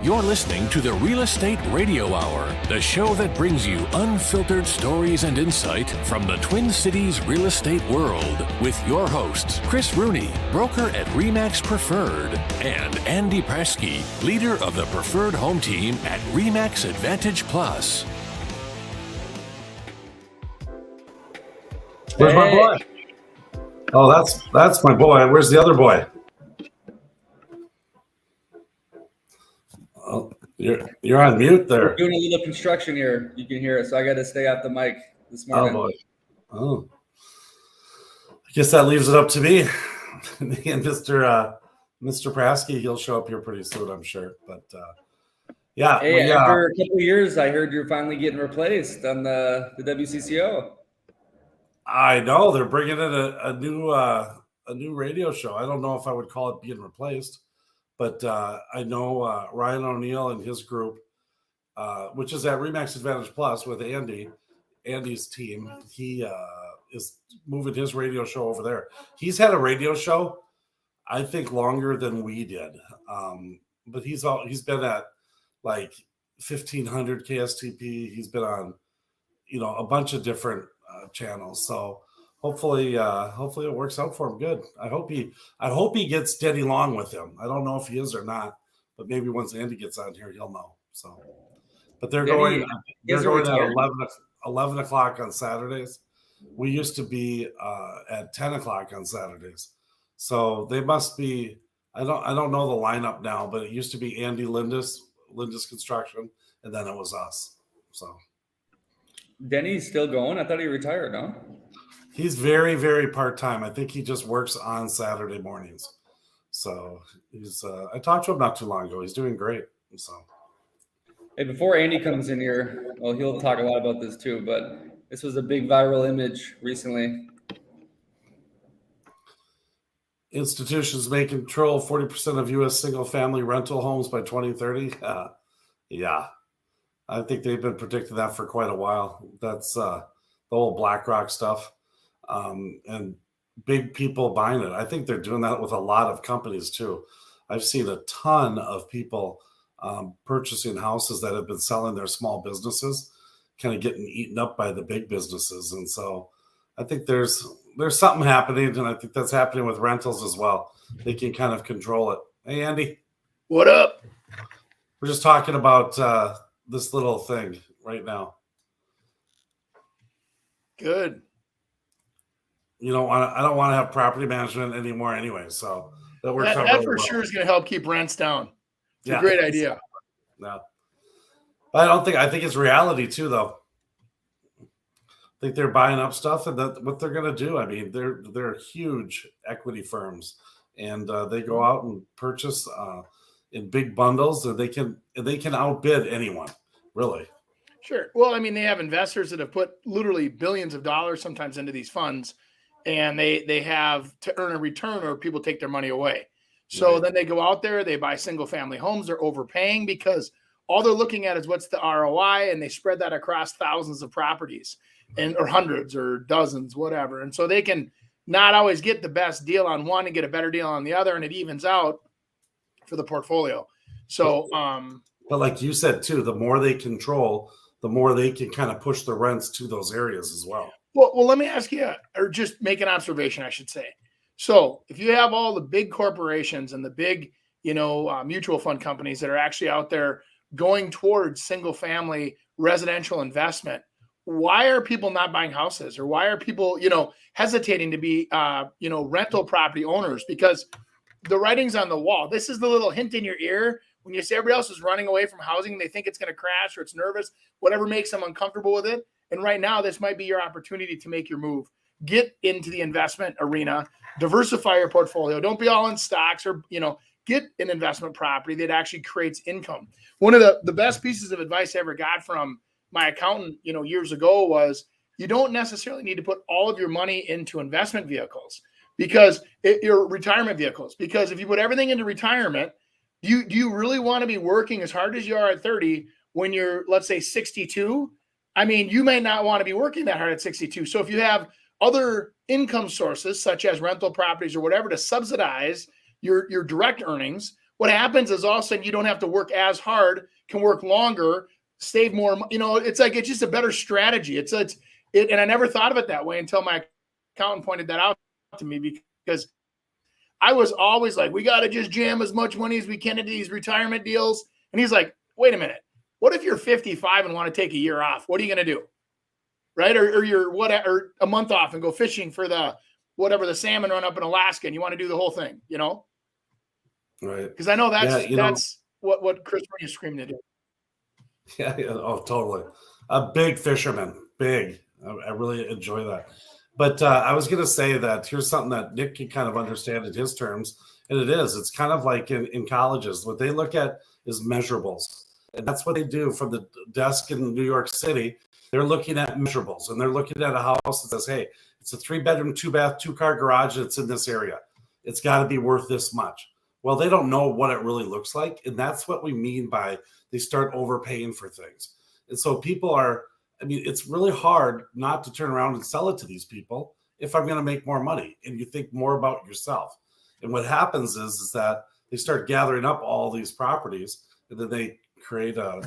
You're listening to the Real Estate Radio Hour, the show that brings you unfiltered stories and insight from the Twin Cities real estate world with your hosts, Chris Rooney, broker at RE/MAX Preferred, and Andy Presky, leader of the Preferred Home Team at RE/MAX Advantage Plus. Where's my boy? Oh, that's my boy. Where's the other boy? Oh, you're on mute there. We're doing a little construction here. You can hear it, so I got to stay off the mic this morning. Oh boy. Oh. I guess that leaves it up to me and Mr. Prasky. He'll show up here pretty soon, I'm sure. But yeah. Hey, after a couple of years, I heard you're finally getting replaced on the WCCO. I know they're bringing in a new radio show. I don't know if I would call it being replaced, but I know Ryan O'Neill and his group, which is at RE/MAX Advantage Plus with Andy's team. He is moving his radio show over there. He's had a radio show, I think, longer than we did, but he's been at like 1500 KSTP. He's been on, a bunch of different channels. So hopefully it works out for him good. I hope he gets Denny Long with him. I don't know if he is or not, but maybe once Andy gets on here, he'll know. So, but they're going at 11 o'clock on Saturdays. We used to be at 10 o'clock on Saturdays. So they must be, I don't know the lineup now, but it used to be Andy Lindis Construction, and then it was us. So Denny's still going? I thought he retired, no? He's very, very part-time. I think he just works on Saturday mornings. So he's I talked to him not too long ago. He's doing great. So hey, before Andy comes in here, well, he'll talk a lot about this too, but this was a big viral image recently. Institutions may control 40% of U.S. single-family rental homes by 2030. Yeah. I think they've been predicting that for quite a while. That's the whole BlackRock stuff, and big people buying it. I think they're doing that with a lot of companies too. I've seen a ton of people purchasing houses that have been selling their small businesses, kind of getting eaten up by the big businesses. And so I think there's something happening, and I think that's happening with rentals as well. They can kind of control it. Hey, Andy. What up? We're just talking about this little thing right now. Good. I don't want to have property management anymore anyway. So that works out. That for sure is going to help keep rents down. It's a great idea. No, I think it's reality too, though. I think they're buying up stuff, and that what they're going to do. I mean, they're huge equity firms, and they go out and purchase in big bundles, and they can outbid anyone, really. Sure. Well, I mean, they have investors that have put literally billions of dollars sometimes into these funds, and they have to earn a return or people take their money away. So Then they go out there, they buy single family homes, they're overpaying because all they're looking at is what's the ROI, and they spread that across thousands of properties or hundreds or dozens, whatever. And so they can not always get the best deal on one and get a better deal on the other, and it evens out for the portfolio. So, but like you said too, the more they control, the more they can kind of push the rents to those areas as well. Well, let me ask you, or just make an observation, I should say. So if you have all the big corporations and the big, mutual fund companies that are actually out there going towards single family residential investment, why are people not buying houses, or why are people, hesitating to be, rental property owners? Because the writing's on the wall. This is the little hint in your ear when you say everybody else is running away from housing. They think it's going to crash, or it's nervous, whatever makes them uncomfortable with it. And right now, this might be your opportunity to make your move. Get into the investment arena, diversify your portfolio. Don't be all in stocks, or, get an investment property that actually creates income. One of the best pieces of advice I ever got from my accountant, years ago was you don't necessarily need to put all of your money into investment vehicles, because your retirement vehicles, because if you put everything into retirement, do you really want to be working as hard as you are at 30 when you're, let's say, 62? I mean, you may not want to be working that hard at 62. So if you have other income sources, such as rental properties or whatever, to subsidize your direct earnings, what happens is all of a sudden you don't have to work as hard, can work longer, save more. It's like, it's just a better strategy. And I never thought of it that way until my accountant pointed that out to me, because I was always like, we got to just jam as much money as we can into these retirement deals. And he's like, wait a minute. What if you're 55 and want to take a year off? What are you going to do? Right. Or you're or a month off and go fishing for the salmon run up in Alaska, and you want to do the whole thing, Right. Because I know that's what Chris Rooney is screaming to do. Yeah. Oh, totally. A big fisherman. Big. I really enjoy that. But I was going to say that here's something that Nick can kind of understand in his terms. And it's kind of like in colleges, what they look at is measurables. And that's what they do from the desk in New York City. They're looking at measurables, and they're looking at a house that says, hey, it's a 3-bedroom, 2-bath, 2-car garage. And it's in this area. It's got to be worth this much. Well, they don't know what it really looks like. And that's what we mean by they start overpaying for things. And so it's really hard not to turn around and sell it to these people if I'm going to make more money, and you think more about yourself. And what happens is that they start gathering up all these properties, and then they create a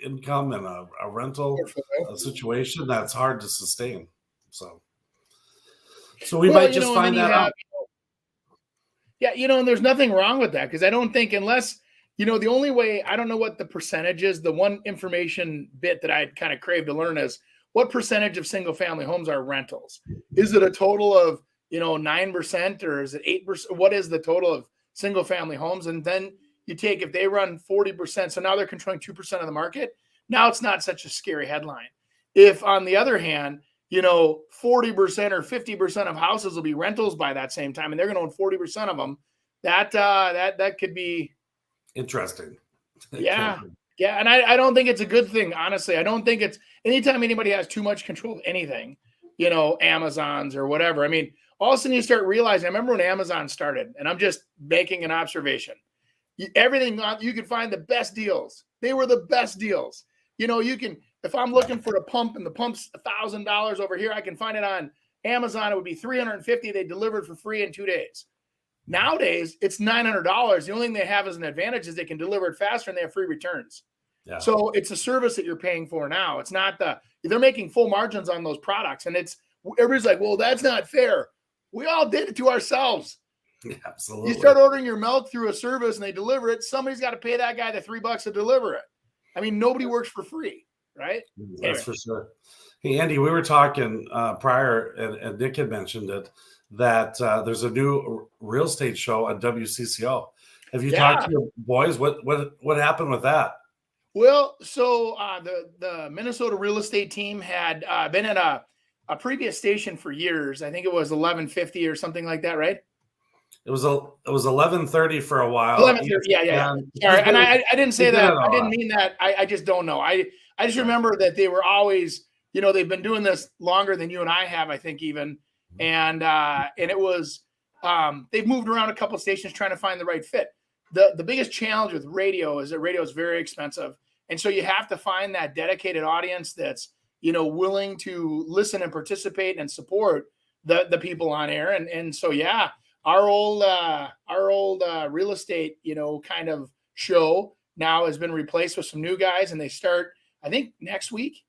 income and a rental situation that's hard to sustain. So we might just find that out. Yeah, and there's nothing wrong with that, because I don't think, unless, the only way, I don't know what the percentage is. The one information bit that I kind of crave to learn is what percentage of single family homes are rentals? Is it a total of, 9%, or is it 8%? What is the total of single family homes? And then you take, if they run 40%, so now they're controlling 2% of the market. Now it's not such a scary headline. If, on the other hand, 40% or 50% of houses will be rentals by that same time, and they're going to own 40% of them, that could be interesting. Yeah. And I don't think it's a good thing, honestly. I don't think it's, anytime anybody has too much control of anything, Amazon's or whatever. I mean, all of a sudden you start realizing, I remember when Amazon started, and I'm just making an observation. Everything, you could find the best deals. They were the best deals. You can, if I'm looking for a pump and the pump's $1,000 over here, I can find it on Amazon. It would be $350. They delivered for free in 2 days. Nowadays, it's $900. The only thing they have as an advantage is they can deliver it faster, and they have free returns. Yeah. So it's a service that you're paying for now. It's not they're making full margins on those products. And everybody's like, well, that's not fair. We all did it to ourselves. Yeah, absolutely. You start ordering your milk through a service and they deliver it. Somebody's got to pay that guy the $3 to deliver it. I mean, nobody works for free, right? That's for sure. Hey, Andy, we were talking prior, and Nick had mentioned it, that there's a new real estate show on WCCO. Have you talked to your boys? What happened with that? Well, so the Minnesota real estate team had been at a previous station for years. I think it was 1150 or something like that, right? It was 11:30 for a while. 11:30, yeah. Sorry, and I didn't say that. I didn't mean that. I just don't know. I just remember that they were always, they've been doing this longer than you and I have, I think, even. And it was they've moved around a couple of stations trying to find the right fit. The biggest challenge with radio is that radio is very expensive, and so you have to find that dedicated audience that's willing to listen and participate and support the people on air. And so our old real estate kind of show now has been replaced with some new guys, and they start, I think, next week.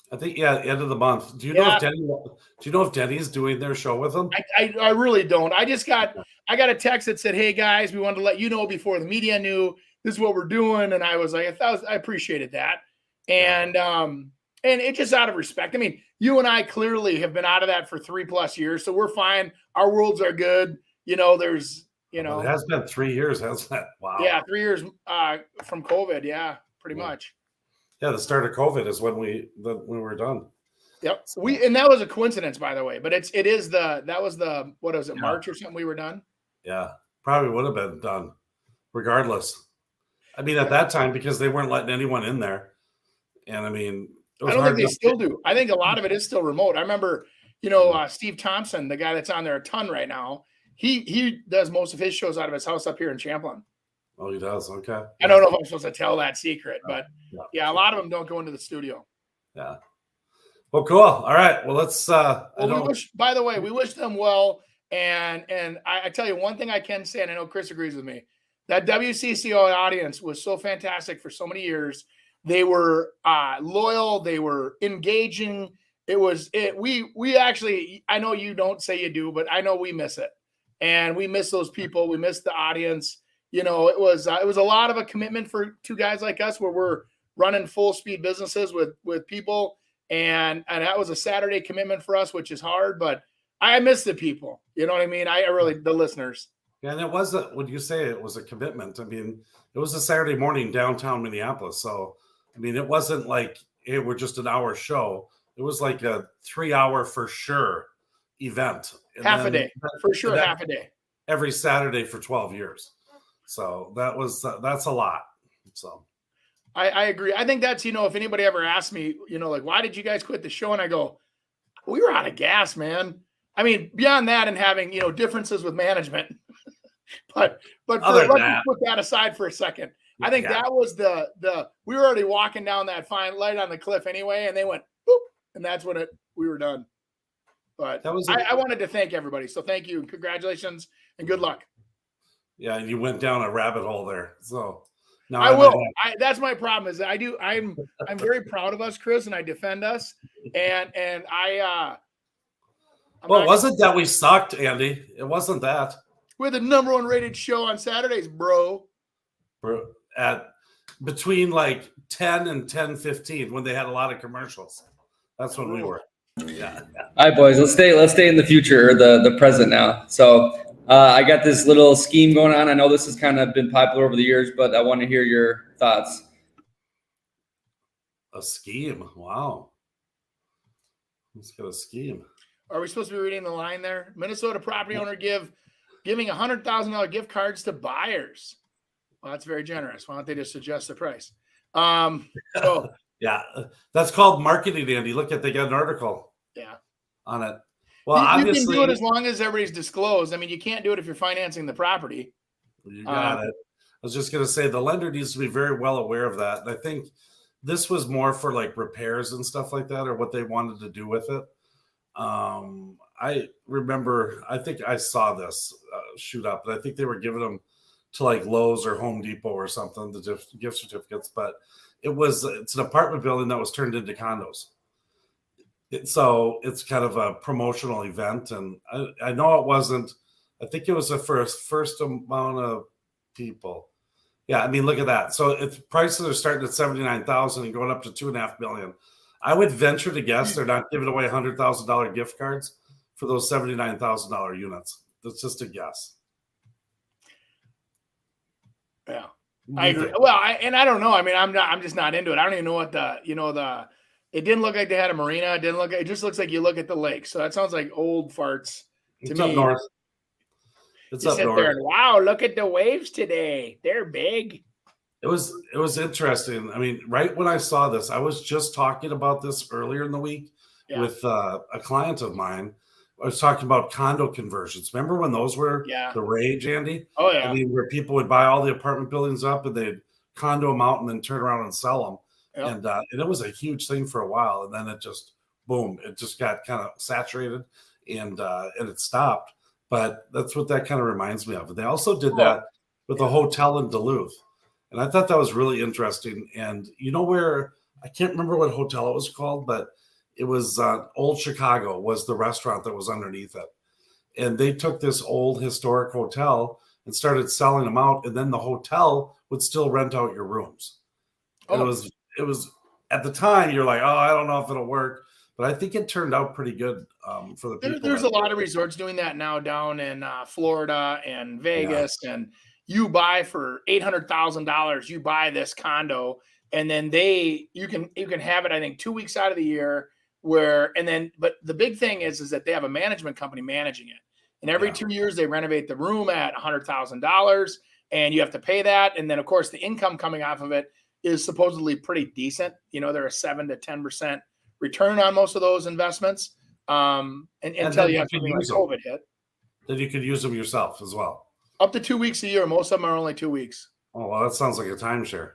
I think end of the month. Do you know if Denny's doing their show with them? I really don't. I got a text that said, "Hey guys, we wanted to let you know before the media knew this is what we're doing," and I was like, I appreciated that, and it's just out of respect. I mean, you and I clearly have been out of that for 3+ years, so we're fine. Our worlds are good. There's it has been 3 years, hasn't it? Wow. Yeah, 3 years from COVID. Yeah, pretty much. Yeah, the start of COVID is when we were done. Yep. And that was a coincidence, by the way. But that was what was it, March or something we were done? Yeah, probably would have been done regardless. I mean, at that time, because they weren't letting anyone in there. And I mean, I don't think they still do. I think a lot of it is still remote. I remember, Steve Thompson, the guy that's on there a ton right now, he does most of his shows out of his house up here in Champlin. Oh, he does. Okay. I don't know if I'm supposed to tell that secret, but a lot of them don't go into the studio. Yeah. Well, cool. All right. Well, let's. By the way, we wish them well. And I tell you one thing I can say, and I know Chris agrees with me. That WCCO audience was so fantastic for so many years. They were loyal. They were engaging. We actually, I know you don't say you do, but I know we miss it. And we miss those people. We miss the audience. You know, it was a lot of a commitment for two guys like us where we're running full speed businesses with people. And that was a Saturday commitment for us, which is hard, but I miss the people. You know what I mean? The listeners. Yeah, and it was when you say it was a commitment, I mean, it was a Saturday morning downtown Minneapolis. So, I mean, it wasn't like, hey, we're just an hour show. It was like a 3-hour for sure event. And half a day, for sure, half a day. Every Saturday for 12 years. So that's a lot. So I agree. I think that's, if anybody ever asked me, like, why did you guys quit the show? And I go, we were out of gas, man. I mean, beyond that and having, differences with management. but let's put that aside for a second. I think that was we were already walking down that fine light on the cliff anyway, and they went, boop, and that's when we were done. But I wanted to thank everybody. So thank you. Congratulations and good luck. Yeah, and you went down a rabbit hole there. So now I will. That's my problem is I'm very proud of us, Chris, and I defend us. And well, it wasn't that we sucked, Andy. It wasn't that. We're the #1 rated show on Saturdays, bro. At between like 10 and 10:15 when they had a lot of commercials. That's when we were. Yeah. All right, boys, let's stay in the future or the present now. So I got this little scheme going on. I know this has kind of been popular over the years, but I want to hear your thoughts. A scheme. Wow. Let's get a scheme. Are we supposed to be reading the line there? Minnesota property owner giving $100,000 gift cards to buyers. Well, that's very generous. Why don't they just adjust the price? Yeah, that's called marketing, Andy. Look they got an article. Yeah. On it. Well, obviously, you can do it as long as everybody's disclosed. I mean, you can't do it if you're financing the property. You got it. I was just going to say the lender needs to be very well aware of that. And I think this was more for like repairs and stuff like that, or what they wanted to do with it. I remember, I think I saw this shoot up, and I think they were giving them to like Lowe's or Home Depot or something, the gift certificates. But it's an apartment building that was turned into condos. So it's kind of a promotional event. And I know it wasn't, I think it was the first amount of people. Yeah, I mean, look at that. So if prices are starting at $79,000 and going up to $2.5 million, I would venture to guess they're not giving away $100,000 gift cards for those $79,000 units. That's just a guess. Yeah, I agree. Well, I don't know. I mean, I'm just not into it. I don't even know what it didn't look like they had a marina. It just looks like you look at the lake. So that sounds like old farts to me. Up north. It's you up sit north. there and, wow, look at the waves today. They're big. It was interesting. I mean, right when I saw this, I was just talking about this earlier in the week with a client of mine. I was talking about condo conversions. Remember when those were the rage, Andy? Oh, yeah. I mean, where people would buy all the apartment buildings up and they'd condo them out and then turn around and sell them. Yep. And it was a huge thing for a while. And then it just, boom, it just got kind of saturated and it stopped. But that's what that kind of reminds me of. And they also did that with a hotel in Duluth. And I thought that was really interesting. And you know where, I can't remember what hotel it was called, but it was Old Chicago was the restaurant that was underneath it. And they took this old historic hotel and started selling them out. And then the hotel would still rent out your rooms. And it was at the time, you're like, oh, I don't know if it'll work. But I think it turned out pretty good for the people. There's a lot of resorts doing that now down in Florida and Vegas. Yeah. And you buy for $800,000, you buy this condo, and then you can have it, I think, 2 weeks out of the year but the big thing is that they have a management company managing it. And every 2 years they renovate the room at $100,000 and you have to pay that. And then of course the income coming off of it is supposedly pretty decent. They're a 7 to 10% return on most of those investments. Until you have something like COVID hit. Then you could use them yourself as well. Up to 2 weeks a year. Most of them are only 2 weeks. Oh, well, that sounds like a timeshare.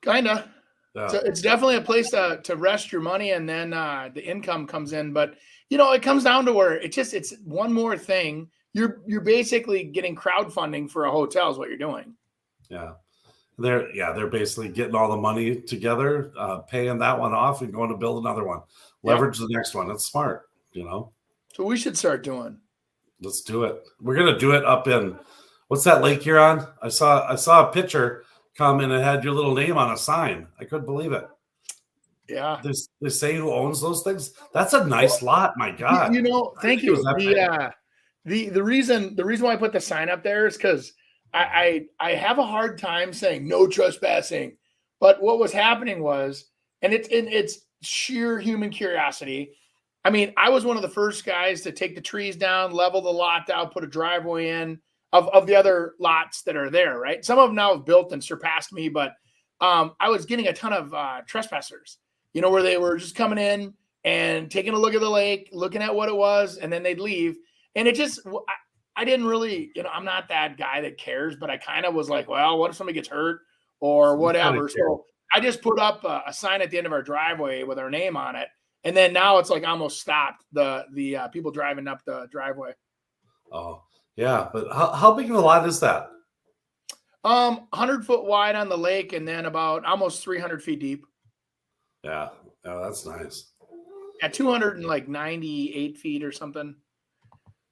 Kinda. Yeah. So it's definitely a place to rest your money, and then the income comes in. But it comes down to where it's one more thing you're basically getting crowdfunding for a hotel is what you're doing. Yeah. They're basically getting all the money together, paying that one off and going to build another one. Leverage the next one. It's smart, So we should start doing. Let's do it. We're gonna do it up in what's that lake you're on? I saw a picture come and it had your little name on a sign. I couldn't believe it. Yeah. They say who owns those things. That's a nice lot. My God. Thank you. The reason why I put the sign up there is because I have a hard time saying no trespassing, but what was happening was, and it's sheer human curiosity. I mean, I was one of the first guys to take the trees down, level the lot down, put a driveway in of the other lots that are there, right? Some of them now have built and surpassed me, but I was getting a ton of trespassers, where they were just coming in and taking a look at the lake, looking at what it was, and then they'd leave. And it just, I didn't really, I'm not that guy that cares, but I kind of was like, well, what if somebody gets hurt or whatever? So I just put up a sign at the end of our driveway with our name on it. And then now it's like almost stopped the people driving up the driveway. Oh, yeah. But how big of a lot is that? 100 foot wide on the lake and then about almost 300 feet deep. Yeah. Oh, that's nice. At 298 feet or something.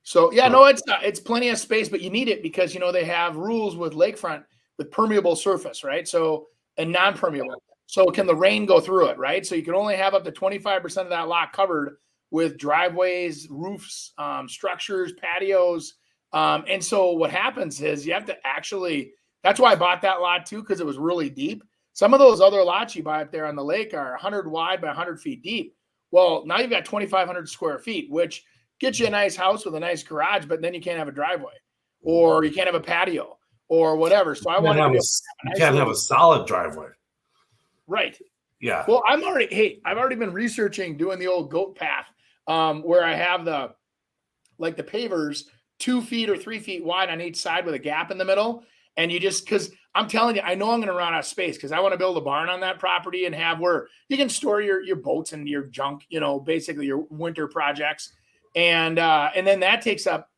So yeah, no, it's plenty of space, but you need it because they have rules with lakefront with permeable surface, right? So and non-permeable. So can the rain go through it, right? So you can only have up to 25% of that lot covered with driveways, roofs, structures, patios. And so what happens is you have to actually. That's why I bought that lot too because it was really deep. Some of those other lots you buy up there on the lake are 100 wide by 100 feet deep. Well, now you've got 2,500 square feet, which gets you a nice house with a nice garage, but then you can't have a driveway or you can't have a patio or whatever. So I want you can't have a solid driveway. Right. Yeah. Well, I've already been researching doing the old goat path where I have the pavers 2 feet or 3 feet wide on each side with a gap in the middle. And you just, because I'm telling you, I know I'm going to run out of space because I want to build a barn on that property and have where you can store your boats and your junk, basically your winter projects. And then that takes up,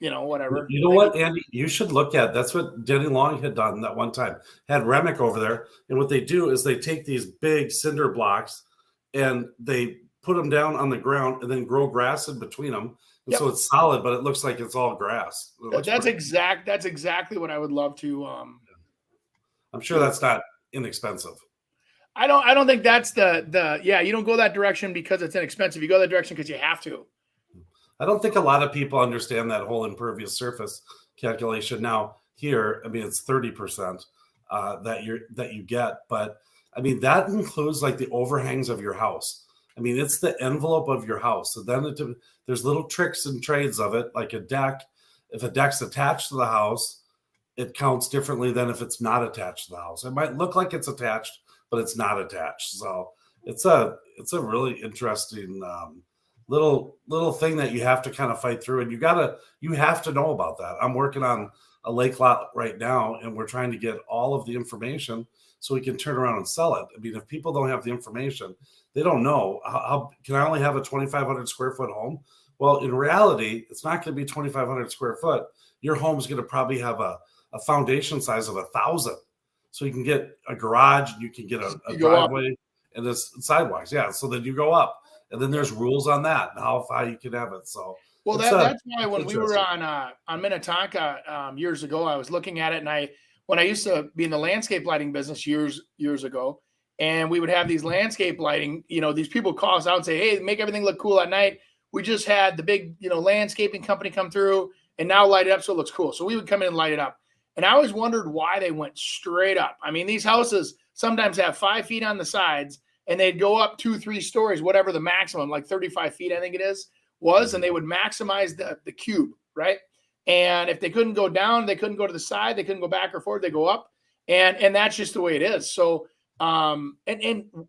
whatever. You know what, Andy? You should look at. That's what Denny Long had done that one time. Had Remick over there. And what they do is they take these big cinder blocks and they put them down on the ground and then grow grass in between them. And so it's solid, but it looks like it's all grass. That's exactly what I would love to. I'm sure that's not inexpensive. I don't think that's you don't go that direction because it's inexpensive. You go that direction because you have to. I don't think a lot of people understand that whole impervious surface calculation. Now here, I mean, it's 30% that you get, but I mean, that includes like the overhangs of your house. I mean, it's the envelope of your house. So then there's little tricks and trades of it, like a deck. If a deck's attached to the house, it counts differently than if it's not attached to the house. It might look like it's attached, but it's not attached. So it's a really interesting little thing that you have to kind of fight through, and you have to know about that. I'm working on a lake lot right now, and we're trying to get all of the information so we can turn around and sell it. I mean, if people don't have the information, they don't know how can I only have a 2,500 square foot home? Well, in reality, it's not going to be 2,500 square foot. Your home's going to probably have a foundation size of 1,000. So you can get a garage, you can get a driveway and this sidewalks. Yeah. So then you go up. And then there's rules on that and how high you can have it. So that's why when we were on Minnetonka years ago, I was looking at it, and when I used to be in the landscape lighting business years ago, and we would have these landscape lighting, these people call us out and say, hey, make everything look cool at night. We just had the big, landscaping company come through and now light it up so it looks cool. So we would come in and light it up. And I always wondered why they went straight up. I mean, these houses sometimes have 5 feet on the sides, and they'd go up 2-3 stories, whatever the maximum, like 35 feet, I think it was, and they would maximize the cube, right? And if they couldn't go down, they couldn't go to the side, they couldn't go back or forward, they go up. And that's just the way it is. So, and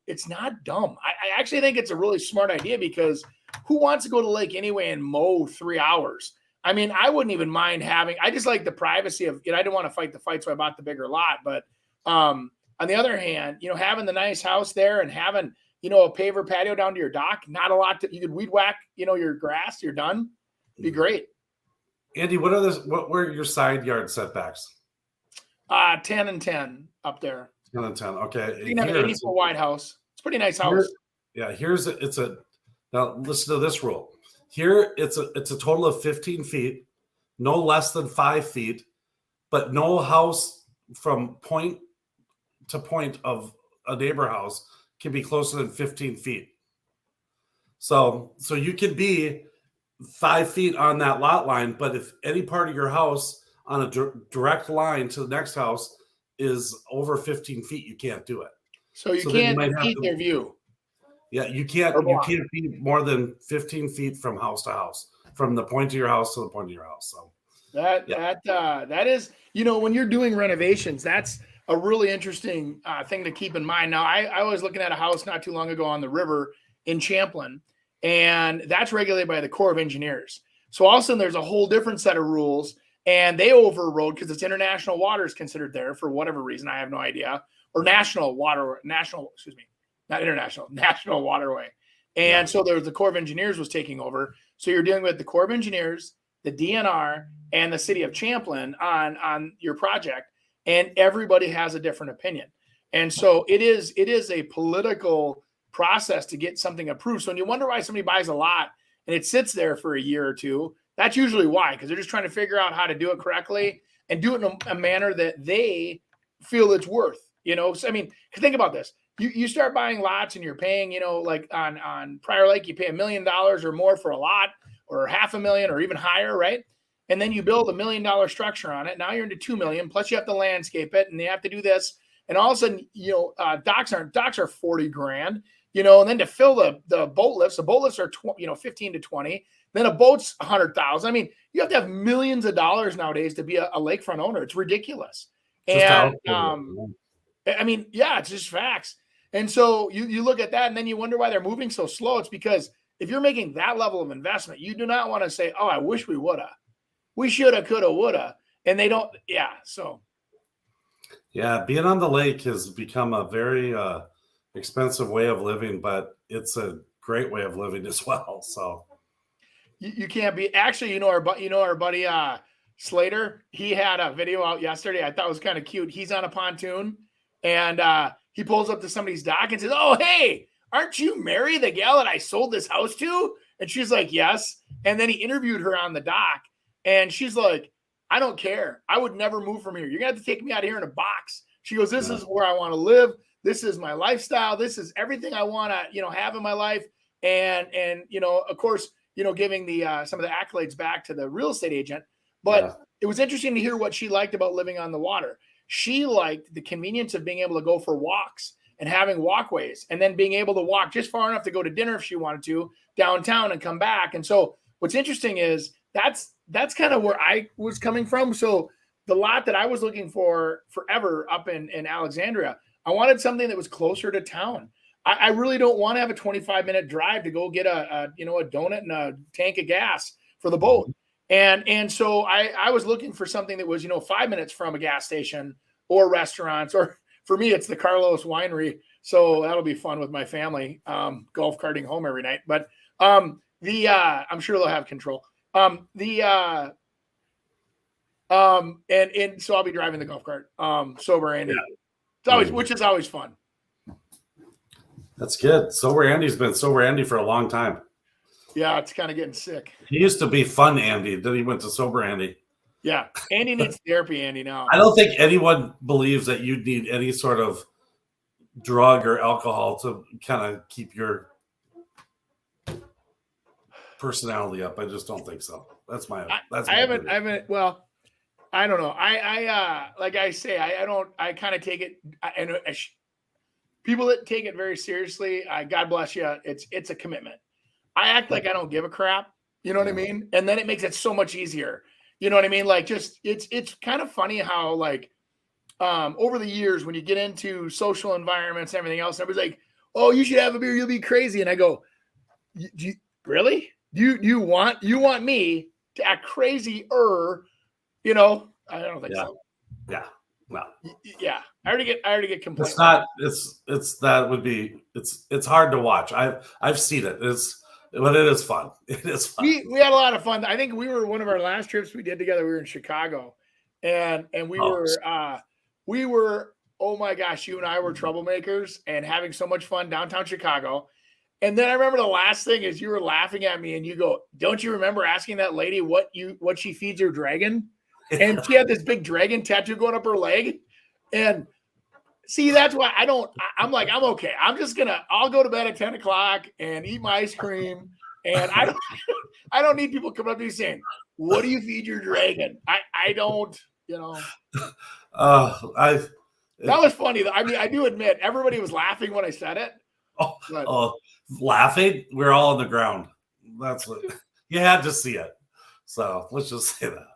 it's not dumb. I actually think it's a really smart idea because who wants to go to the lake anyway and mow 3 hours? I mean, I wouldn't even mind I just like the privacy of, I didn't want to fight the fight, so I bought the bigger lot, but, on the other hand, having the nice house there and having, a paver patio down to your dock, not a lot you could weed whack, your grass, you're done. It'd be great. Andy, what were your side yard setbacks? 10 and 10 up there. 10 and 10. Okay. You have an 80-foot wide house. It's a pretty nice house. Now listen to this rule. Here it's a total of 15 feet, no less than 5 feet, but no house from point to point of a neighbor house can be closer than 15 feet. So you can be 5 feet on that lot line, but if any part of your house on a direct line to the next house is over 15 feet, you can't do it. So you can't impede their view. Yeah, you can't be more than 15 feet from house to house, from the point of your house to the point of your house. So that is, when you're doing renovations, that's a really interesting thing to keep in mind. Now, I was looking at a house not too long ago on the river in Champlin, and that's regulated by the Corps of Engineers. So all of a sudden, there's a whole different set of rules, and they overrode because it's international waters considered there for whatever reason. I have no idea. Or national waterway. And so there was the Corps of Engineers was taking over. So you're dealing with the Corps of Engineers, the DNR, and the city of Champlin on your project, and everybody has a different opinion. And so it is a political process to get something approved. So when you wonder why somebody buys a lot and it sits there for a year or two, that's usually why, because they're just trying to figure out how to do it correctly and do it in a manner that they feel it's worth. So, I mean, think about this. You start buying lots and you're paying, like on Prior Lake, you pay $1 million or more for a lot, or $500,000 or even higher, right? And then you build $1 million structure on it. Now you're into $2 million, plus you have to landscape it and you have to do this. And all of a sudden, docks are $40,000, and then to fill the boat lifts are 15 to 20. Then a boat's $100,000. I mean, you have to have millions of dollars nowadays to be a lakefront owner. It's ridiculous. And I mean, yeah, it's just facts. And so you look at that and then you wonder why they're moving so slow. It's because if you're making that level of investment, you do not want to say, oh, I wish we would have. We should have, could have, would have. And they don't. Yeah. So. Yeah. Being on the lake has become a very expensive way of living, but it's a great way of living as well. So. You can't be actually, our buddy Slater, he had a video out yesterday. I thought it was kind of cute. He's on a pontoon and he pulls up to somebody's dock and says, oh, hey, aren't you Mary, the gal that I sold this house to? And she's like, yes. And then he interviewed her on the dock and she's like, I don't care. I would never move from here. You're going to have to take me out of here in a box. She goes, this is where I want to live. This is my lifestyle. This is everything I want to, have in my life. And of course, giving the some of the accolades back to the real estate agent. But it was interesting to hear what she liked about living on the water. She liked the convenience of being able to go for walks and having walkways and then being able to walk just far enough to go to dinner if she wanted to downtown and come back. And so what's interesting is that's kind of where I was coming from. So the lot that I was looking for forever up in Alexandria, I wanted something that was closer to town. I really don't want to have a 25-minute drive to go get a donut and a tank of gas for the boat. And so I was looking for something that was, 5 minutes from a gas station or restaurants, or for me, it's the Carlos Winery. So that'll be fun with my family, golf carting home every night. But I'm sure they'll have control. And so I'll be driving the golf cart, sober Andy. Yeah. Which is always fun. That's good. Sober Andy's been sober Andy for a long time. Yeah, it's kind of getting sick. He used to be fun Andy. Then he went to sober Andy. Yeah, Andy needs therapy, Andy, now. I don't think anyone believes that you need any sort of drug or alcohol to kind of keep your personality up. I just don't think so. I haven't. Well, I don't know. I like I say, I kind of take it. People that take it very seriously, God bless you. It's a commitment. I act like I don't give a crap. You know what I mean? And then it makes it so much easier. You know what I mean? Like, just it's kind of funny how like over the years when you get into social environments and everything else, everybody's like, "Oh, you should have a beer. You'll be crazy." And I go, "Really? You want me to act crazy?" I don't think so. Yeah. No. Yeah. I already get complaints. It's hard to watch. I've seen it. But it is fun. It is fun. We had a lot of fun. I think we were one of our last trips we did together. We were in Chicago, and we were oh my gosh, you and I were troublemakers and having so much fun downtown Chicago. And then I remember the last thing is you were laughing at me and you go, "Don't you remember asking that lady what she feeds her dragon?" And she had this big dragon tattoo going up her leg. And see, that's why I'm like, I'm okay. I'll go to bed at 10 o'clock and eat my ice cream. And I don't need people coming up to me saying, "What do you feed your dragon?" I don't, That was funny. I mean, I do admit everybody was laughing when I said it. Laughing. We're all on the ground. That's what you had to see it. So let's just say that.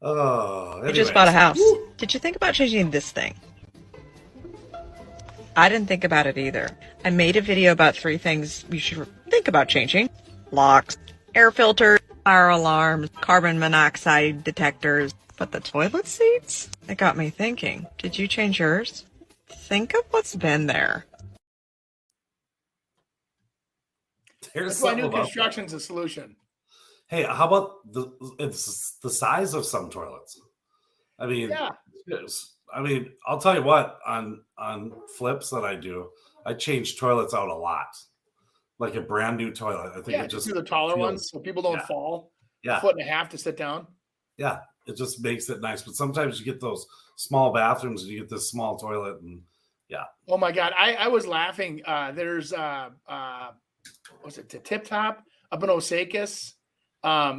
You just bought a house. Did you think about changing this thing? I didn't think about it either. I made a video about 3 things you should think about changing. Locks, air filters, fire alarms, carbon monoxide detectors. But the toilet seats? It got me thinking. Did you change yours? Think of what's been there. That's why new construction's a solution. Hey, how about the size of some toilets? I mean, yeah. I'll tell you what, on flips that I do, I change toilets out a lot. Like a brand new toilet. I think it just do the taller ones so people don't fall. Yeah. 1.5 feet to sit down. Yeah. It just makes it nice. But sometimes you get those small bathrooms and you get this small toilet and yeah. Oh my God. I was laughing. There's what's it, the Tip Top up in Osakis.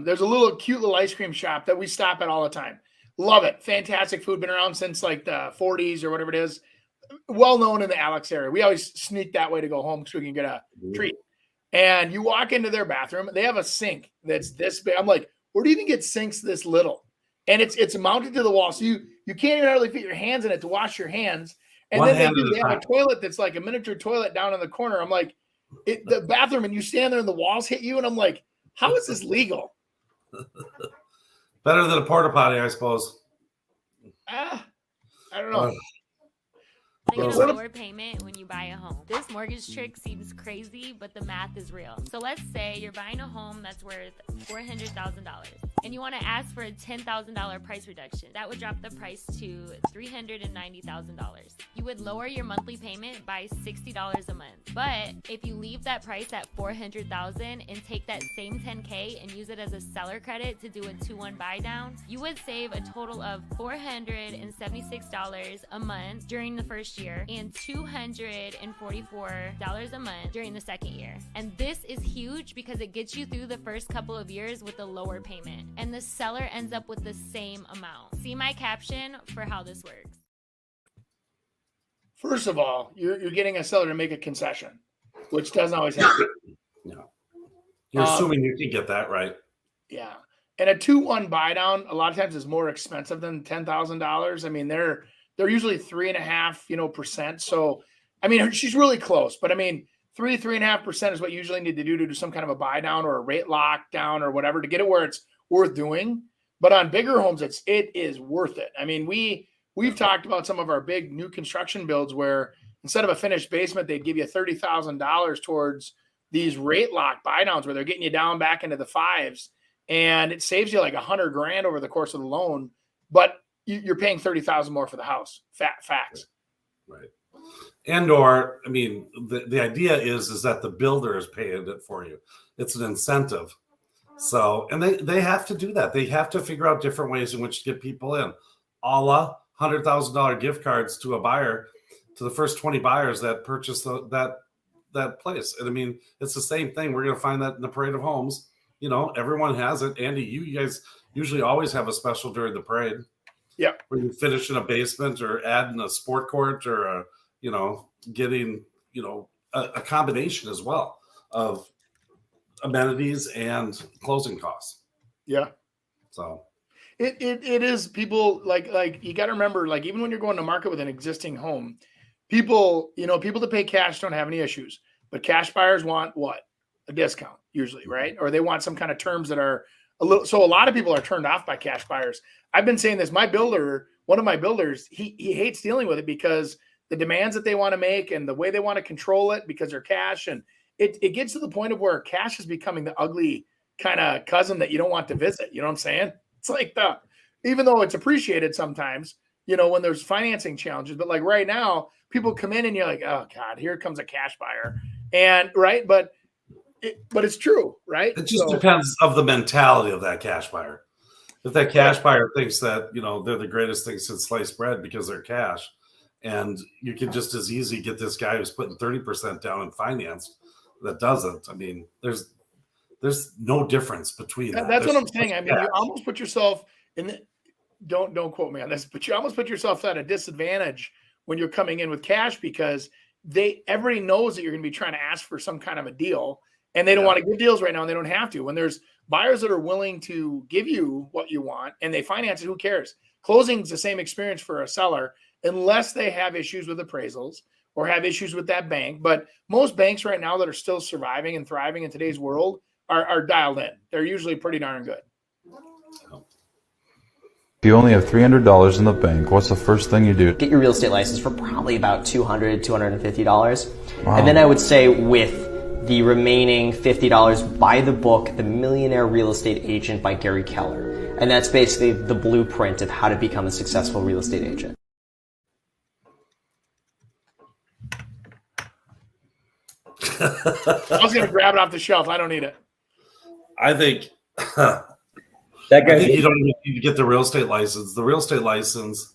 There's a cute little ice cream shop that we stop at all the time. Love it. Fantastic food. Been around since like the 40s or whatever it is. Well known in the Alex area. We always sneak that way to go home so we can get a treat. And you walk into their bathroom. They have a sink that's this big. I'm like, where do you even get sinks this little? And it's mounted to the wall. So you can't even hardly fit your hands in it to wash your hands. And then they have a toilet that's like a miniature toilet down in the corner. I'm like, the bathroom, and you stand there and the walls hit you. And I'm like, how is this legal? Better than a porta potty, I suppose. I don't know. They get a lower payment when you buy a home. This mortgage trick seems crazy, but the math is real. So let's say you're buying a home that's worth $400,000 and you want to ask for a $10,000 price reduction. That would drop the price to $390,000. You would lower your monthly payment by $60 a month. But if you leave that price at $400,000 and take that same $10K and use it as a seller credit to do a 2-1 buy down, you would save a total of $476 a month during the first year and $244 a month during the second year. And this is huge because it gets you through the first couple of years with a lower payment, and the seller ends up with the same amount. See my caption for how this works. First of all, you're getting a seller to make a concession, which doesn't always happen. No. You're assuming you can get that right. Yeah. And a 2-1 buy down a lot of times is more expensive than $10,000. I mean, they're usually 3.5%. So, I mean, she's really close, but I mean, 3.5% is what you usually need to do some kind of a buy down or a rate lock down or whatever to get it where it's worth doing. But on bigger homes, it is worth it. I mean, we've talked about some of our big new construction builds where instead of a finished basement, they'd give you $30,000 towards these rate lock buy downs where they're getting you down back into the 5s, and it saves you like $100,000 over the course of the loan, but you're paying $30,000 more for the house. Facts. Right. And or, I mean, the idea is that the builder is paying it for you. It's an incentive. So, and they have to do that. They have to figure out different ways in which to get people in. A la $100,000 gift cards to a buyer, to the first 20 buyers that purchase that place. And I mean, it's the same thing. We're going to find that in the parade of homes. You know, everyone has it. Andy, you guys usually always have a special during the parade. Yeah. Where you finish in a basement or add in a sport court or, getting, a combination as well of amenities and closing costs. Yeah. So it is people like you got to remember, like even when you're going to market with an existing home, people that pay cash don't have any issues, but cash buyers want what? A discount usually, right? Or they want some kind of terms that are a lot of people are turned off by cash buyers. I've been saying this, one of my builders, he hates dealing with it because the demands that they want to make and the way they want to control it because they're cash, and it gets to the point of where cash is becoming the ugly kind of cousin that you don't want to visit. You know what I'm saying? It's like even though it's appreciated sometimes, when there's financing challenges, but like right now, people come in and you're like, oh God, here comes a cash buyer. And right. But it's true, right? It just depends of the mentality of that cash buyer. If that cash buyer thinks that, they're the greatest thing since sliced bread because they're cash, and you can just as easy get this guy who's putting 30% down in finance that doesn't. I mean, there's no difference between that. That's what I'm saying. I mean, you almost put yourself in don't quote me on this, but you almost put yourself at a disadvantage when you're coming in with cash, because everybody knows that you're going to be trying to ask for some kind of a deal, and they don't want to give deals right now, and they don't have to. When there's buyers that are willing to give you what you want and they finance it, who cares? Closing's the same experience for a seller, unless they have issues with appraisals or have issues with that bank. But most banks right now that are still surviving and thriving in today's world are dialed in. They're usually pretty darn good. If you only have $300 in the bank, what's the first thing you do? Get your real estate license for probably about $200, $250. Wow. And then I would say with the remaining $50, buy the book, The Millionaire Real Estate Agent by Gary Keller. And that's basically the blueprint of how to become a successful real estate agent. I was going to grab it off the shelf. I don't need it. I think That guy. you don't even need to get the real estate license. The real estate license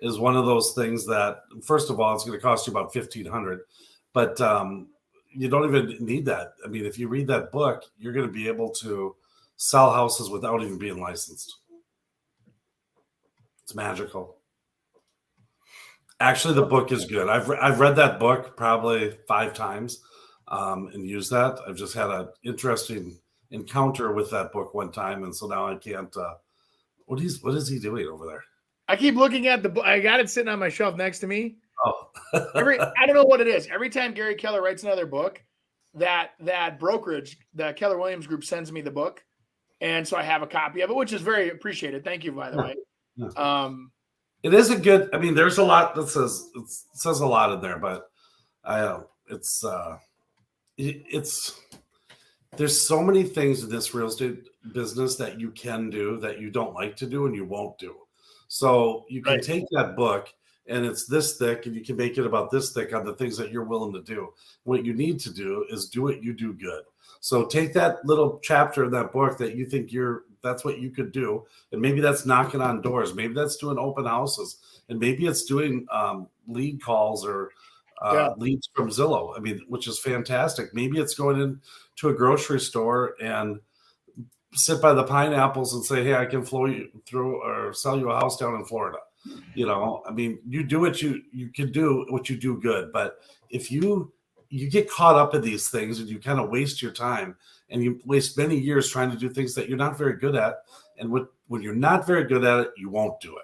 is one of those things that, first of all, it's going to cost you about $1,500, but you don't even need that. I mean, if you read that book, you're going to be able to sell houses without even being licensed. It's magical. Actually, the book is good. I've read that book probably 5 times and used that. I've just had an interesting encounter with that book one time, and so now I can't. What is he doing over there? I keep looking at the book. I got it sitting on my shelf next to me. Oh, I don't know what it is. Every time Gary Keller writes another book, that brokerage, the Keller Williams Group, sends me the book, and so I have a copy of it, which is very appreciated. Thank you, by the way. Yeah. It is a good. I mean, there's a lot that says a lot in there, but it's there's so many things in this real estate business that you can do that you don't like to do and you won't do. So you can take that book and it's this thick and you can make it about this thick on the things that you're willing to do. What you need to do is do what you do good. So take that little chapter in that book that you think that's what you could do. And maybe that's knocking on doors. Maybe that's doing open houses. And maybe it's doing lead calls or leads from Zillow. I mean, which is fantastic. Maybe it's going into a grocery store and sit by the pineapples and say, hey, I can flow you through or sell you a house down in Florida. I mean, you do what you can do what you do good. But if you get caught up in these things and you kind of waste your time and you waste many years trying to do things that you're not very good at. And when you're not very good at it, you won't do it.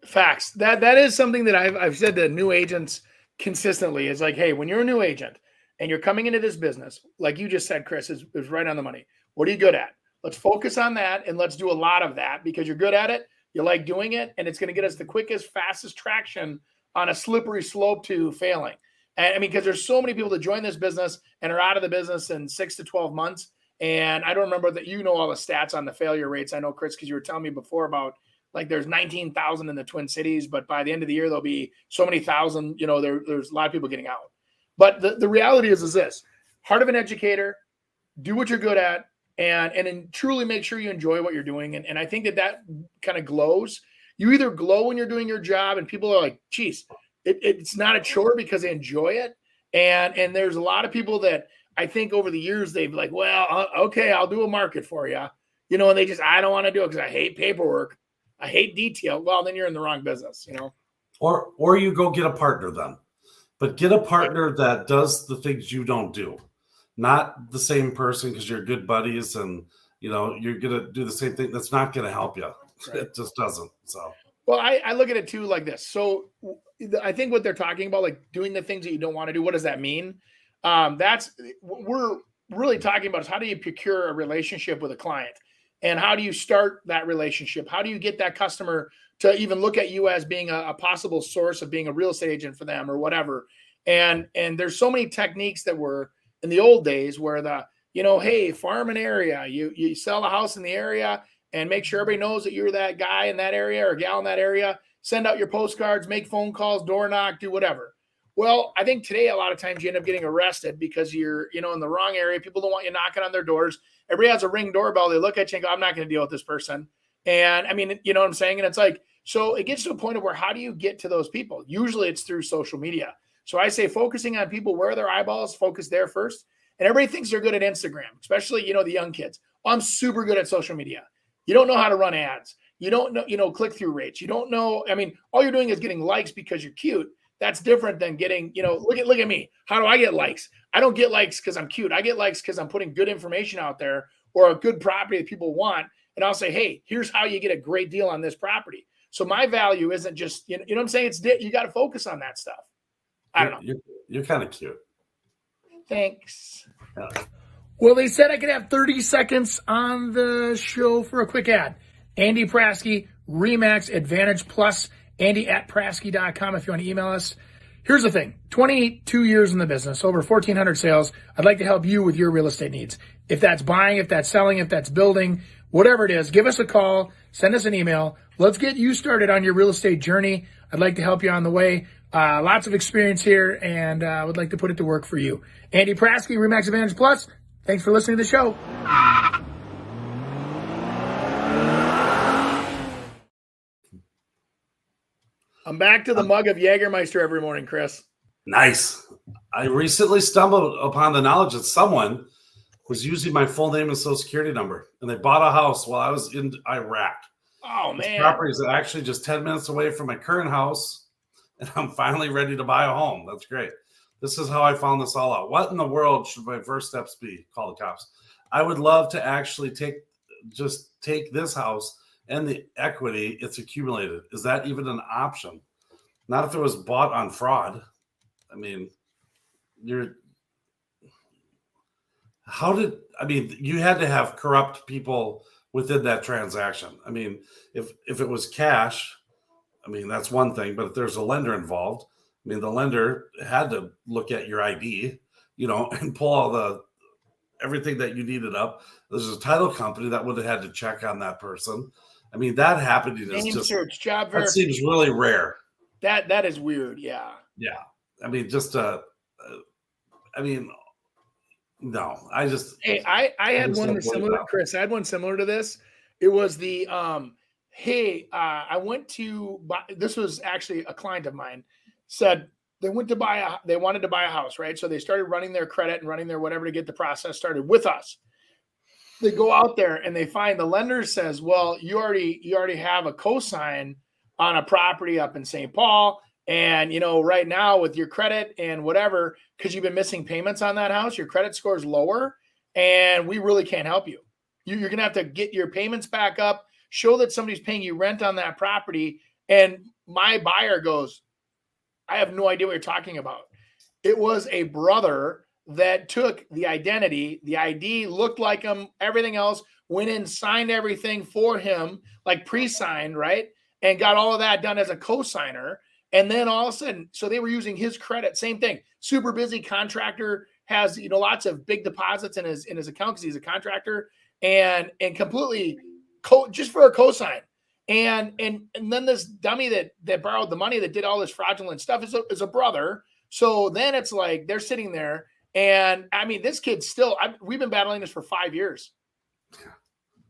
Facts. That is something that I've said to new agents consistently. Is like, hey, when you're a new agent and you're coming into this business, like you just said, Chris, is right on the money. What are you good at? Let's focus on that and let's do a lot of that because you're good at it. You like doing it, and it's going to get us the quickest, fastest traction on a slippery slope to failing. And I mean, because there's so many people that join this business and are out of the business in 6 to 12 months. And I don't remember that all the stats on the failure rates. I know, Chris, because you were telling me before about like there's 19,000 in the Twin Cities, but by the end of the year, there'll be so many thousand, there's a lot of people getting out. But the reality is this: heart of an educator, do what you're good at, and then truly make sure you enjoy what you're doing. And I think that kind of glows. You either glow when you're doing your job and people are like, geez, it's not a chore because they enjoy it. And there's a lot of people that I think over the years, they've like, well, okay, I'll do a market for you, and they just, I don't want to do it because I hate paperwork. I hate detail. Well, then you're in the wrong business, Or you go get a partner then. But get a partner that does the things you don't do. Not the same person because you're good buddies and, you're going to do the same thing. That's not going to help you. Right. It just doesn't. So, well, I look at it too like this. So I think what they're talking about, like doing the things that you don't want to do, what does that mean? That's what we're really talking about is how do you procure a relationship with a client? And how do you start that relationship? How do you get that customer to even look at you as being a possible source of being a real estate agent for them or whatever? And there's so many techniques that were in the old days where hey, farm an area, you sell a house in the area and make sure everybody knows that you're that guy in that area or gal in that area. Send out your postcards, make phone calls, door knock, do whatever. Well, I think today a lot of times you end up getting arrested because you're, in the wrong area. People don't want you knocking on their doors. Everybody has a Ring doorbell. They look at you and go, I'm not going to deal with this person. And I mean, you know what I'm saying? And it's like, so it gets to a point of where how do you get to those people? Usually it's through social media. So I say focusing on people where their eyeballs, focus there first. And everybody thinks they're good at Instagram, especially, the young kids. Oh, I'm super good at social media. You don't know how to run ads. You don't know, click-through rates. You don't know. I mean, all you're doing is getting likes because you're cute. That's different than getting, look at me. How do I get likes? I don't get likes because I'm cute. I get likes because I'm putting good information out there or a good property that people want. And I'll say, hey, here's how you get a great deal on this property. So my value isn't just, you know what I'm saying? You got to focus on that stuff. I don't know. You're kind of cute. Thanks. Yeah. Well, they said I could have 30 seconds on the show for a quick ad. Andy Praske, Remax Advantage Plus, Andy@Praske.com if you want to email us. Here's the thing, 22 years in the business, over 1,400 sales. I'd like to help you with your real estate needs. If that's buying, if that's selling, if that's building, whatever it is, give us a call, send us an email. Let's get you started on your real estate journey. I'd like to help you on the way. Lots of experience here, and I would like to put it to work for you. Andy Praske, Remax Advantage Plus. Thanks for listening to the show. I'm back to the mug of Jägermeister every morning, Chris. Nice. I recently stumbled upon the knowledge that someone was using my full name and social security number, and they bought a house while I was in Iraq. Oh, man. This property is actually just 10 minutes away from my current house, and I'm finally ready to buy a home. That's great. This is how I found this all out. What in the world should my first steps be? Call the cops. I would love to actually take this house and the equity it's accumulated. Is that even an option? Not if it was bought on fraud. I mean, you had to have corrupt people within that transaction. I mean, if it was cash, I mean, that's one thing, but if there's a lender involved, I mean, the lender had to look at your ID, and pull everything that you needed up. There's a title company that would have had to check on that person. I mean, that happening is Name search, job that seems really rare. That is weird. Yeah. Yeah. I mean, no, hey, I had one similar, Chris. I had one similar to this. It was the I went to buy, this was actually a client of mine said they wanted to buy a house, right? So they started running their credit and running their whatever to get the process started with us. They go out there and they find the lender says, well, you already have a cosign on a property up in St. Paul. And, right now with your credit and whatever, because you've been missing payments on that house, your credit score is lower and we really can't help you. You're going to have to get your payments back up, show that somebody's paying you rent on that property. And my buyer goes, I have no idea what you're talking about. It was a brother that took the identity, the ID looked like him, everything else, went in, signed everything for him, like pre-signed, right? And got all of that done as a co-signer. And then all of a sudden, so they were using his credit, same thing, super busy contractor, has, lots of big deposits in his account because he's a contractor and completely just for a cosign. And then this dummy that borrowed the money that did all this fraudulent stuff is a brother. So then it's like they're sitting there. And I mean, this kid's still, we've been battling this for 5 years.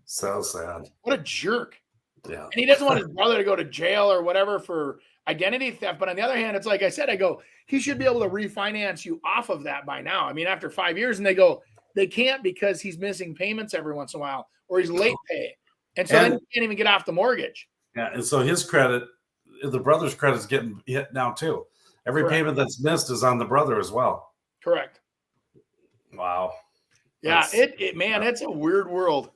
So sad. What a jerk. Yeah. And he doesn't want his brother to go to jail or whatever for identity theft. But on the other hand, it's like I said, he should be able to refinance you off of that by now. I mean, after 5 years, and they can't because he's missing payments every once in a while or he's late pay. And so then he can't even get off the mortgage. Yeah. And so his credit, the brother's credit is getting hit now too. Every Correct. payment that's missed is on the brother as well. Correct. Wow. Yeah. It's a weird world.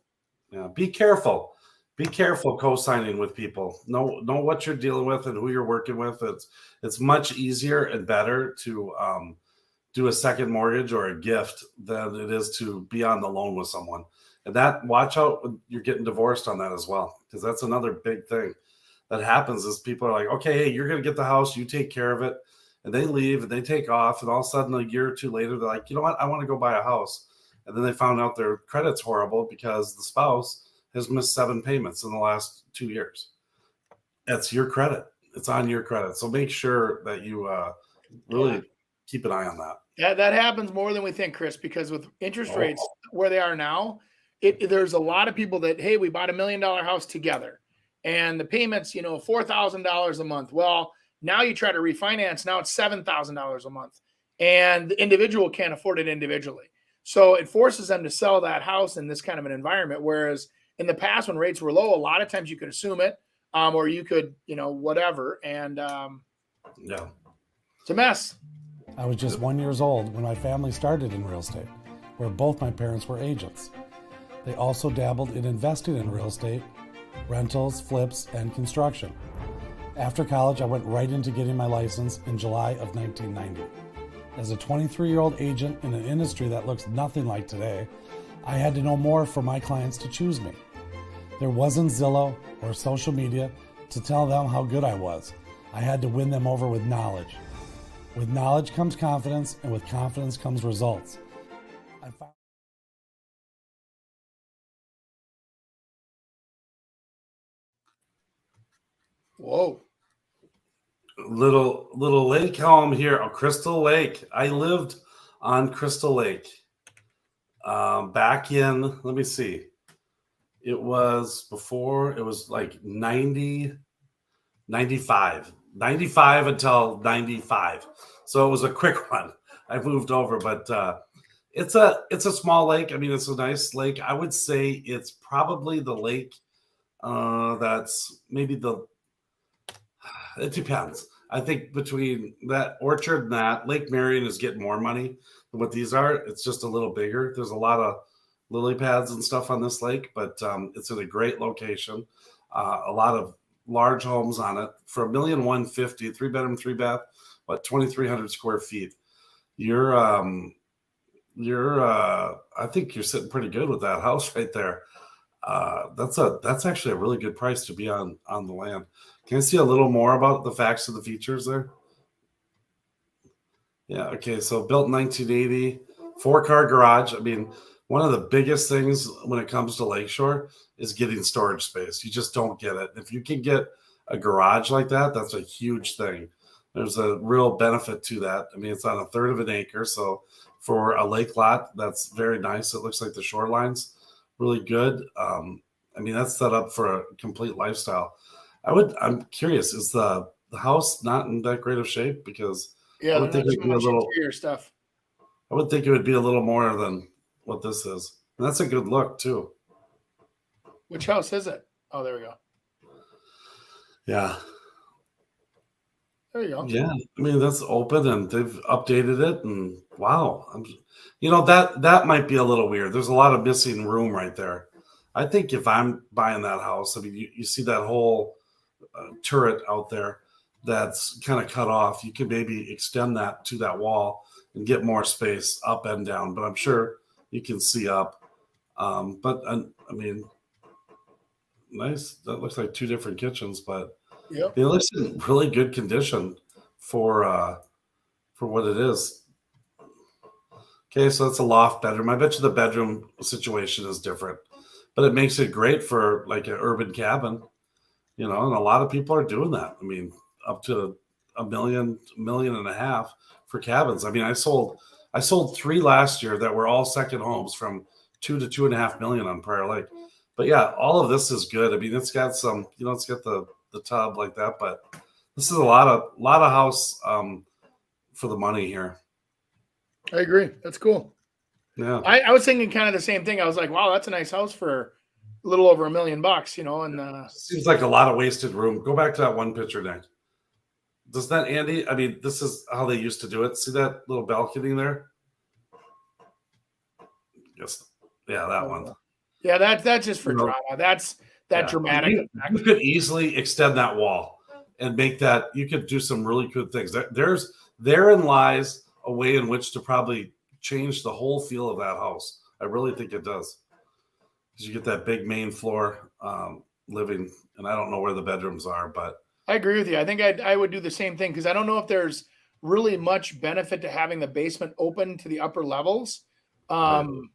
Yeah. Be careful. Be careful co-signing with people. Know what you're dealing with and who you're working with. It's much easier and better to do a second mortgage or a gift than it is to be on the loan with someone. And that, watch out when you're getting divorced on that as well, because that's another big thing that happens is people are like, okay, hey, you're going to get the house, you take care of it. and they leave and they take off, and all of a sudden a year or two later they're like, you know what, I want to go buy a house, and then they found out their credit's horrible because the spouse has missed 7 payments in the last 2 years. That's your credit. It's on your credit. So make sure that you really keep an eye on that. That happens more than we think, Chris, because with interest rates where they are now, there's a lot of people that, hey, we bought $1 million house together and the payments, $4,000 a month. Well, now you try to refinance. Now it's $7,000 a month and the individual can't afford it individually. So it forces them to sell that house in this kind of an environment. Whereas in the past, when rates were low, a lot of times you could assume it or you could, whatever. And it's a mess. I was just 1 year old when my family started in real estate, where both my parents were agents. They also dabbled in investing in real estate, rentals, flips, and construction. After college, I went right into getting my license in July of 1990. As a 23-year-old agent in an industry that looks nothing like today, I had to know more for my clients to choose me. There wasn't Zillow or social media to tell them how good I was. I had to win them over with knowledge. With knowledge comes confidence, and with confidence comes results. Whoa. Little lake home here. Oh, Crystal Lake. I lived on Crystal Lake back in, let me see. It was before, it was like 95 until 95. So it was a quick one. I moved over, but it's a small lake. I mean, it's a nice lake. I would say it's probably the lake that's maybe it depends. I think between that Orchard and that, Lake Marion is getting more money than what these are. It's just a little bigger. There's a lot of lily pads and stuff on this lake, but it's in a great location. A lot of large homes on it for $1,150,000, 3-bedroom, 3-bath, but 2,300 square feet. I think you're sitting pretty good with that house right there. That's actually a really good price to be on the land. Can I see a little more about the facts of the features there? Yeah. Okay. So built in 1980, 4-car garage. I mean, one of the biggest things when it comes to Lakeshore is getting storage space. You just don't get it. If you can get a garage like that, that's a huge thing. There's a real benefit to that. I mean, it's on 1/3 of an acre. So for a lake lot, that's very nice. It looks like the shoreline's really good. I mean, that's set up for a complete lifestyle. I'm curious, is the house not in that great of shape? Because I would think it'd be a little stuff. I would think it would be a little more than what this is. And that's a good look too. Which house is it? Oh, there we go. Yeah. There you go. Yeah. I mean, that's open and they've updated it, and wow. That might be a little weird. There's a lot of missing room right there. I think if I'm buying that house, I mean, you see that whole turret out there that's kind of cut off. You could maybe extend that to that wall and get more space up and down, but I'm sure you can see up. But I mean, nice. That looks like 2 different kitchens, but yep. It looks in really good condition for what it is. Okay, so that's a loft bedroom. I bet you the bedroom situation is different, but it makes it great for like an urban cabin, and a lot of people are doing that. I mean, up to $1 million, $1.5 million for cabins. I mean, I sold 3 last year that were all second homes from $2 to $2.5 million on Prior Lake. But yeah, all of this is good. I mean, it's got some, it's got the tub like that, but this is a lot of house for the money here. I agree. That's cool. Yeah. I was thinking kind of the same thing. I was like, wow, that's a nice house for a little over $1 million, and seems like a lot of wasted room. Go back to that one picture, Nick. Does that, Andy? I mean, this is how they used to do it. See that little balcony there? Yes. Yeah, that one. Yeah, that's just for drama. That's dramatic. You could easily extend that wall and make that. You could do some really good things. Therein lies a way in which to probably change the whole feel of that house. I really think it does, because you get that big main floor living, and I don't know where the bedrooms are, but I agree with you. I think I would do the same thing, because I don't know if there's really much benefit to having the basement open to the upper levels. And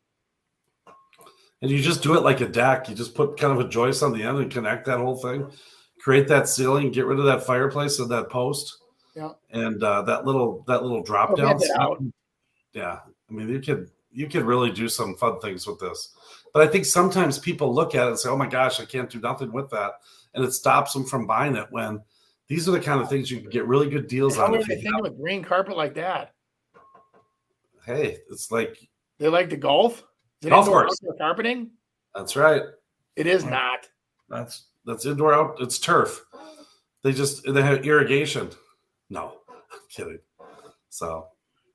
you just do it like a deck. You just put kind of a joist on the end and connect that whole thing, create that ceiling, get rid of that fireplace and that post. Yeah. And that little drop down. Out. Yeah. I mean, you could really do some fun things with this. But I think sometimes people look at it and say, oh my gosh, I can't do nothing with that. And it stops them from buying it when these are the kind of things you can get really good deals on. How are they thinking of a green carpet like that? Hey, it's like they like the golf. Golf course carpeting. That's right. It is not. That's indoor out. It's turf. They have irrigation. No, I'm kidding. So,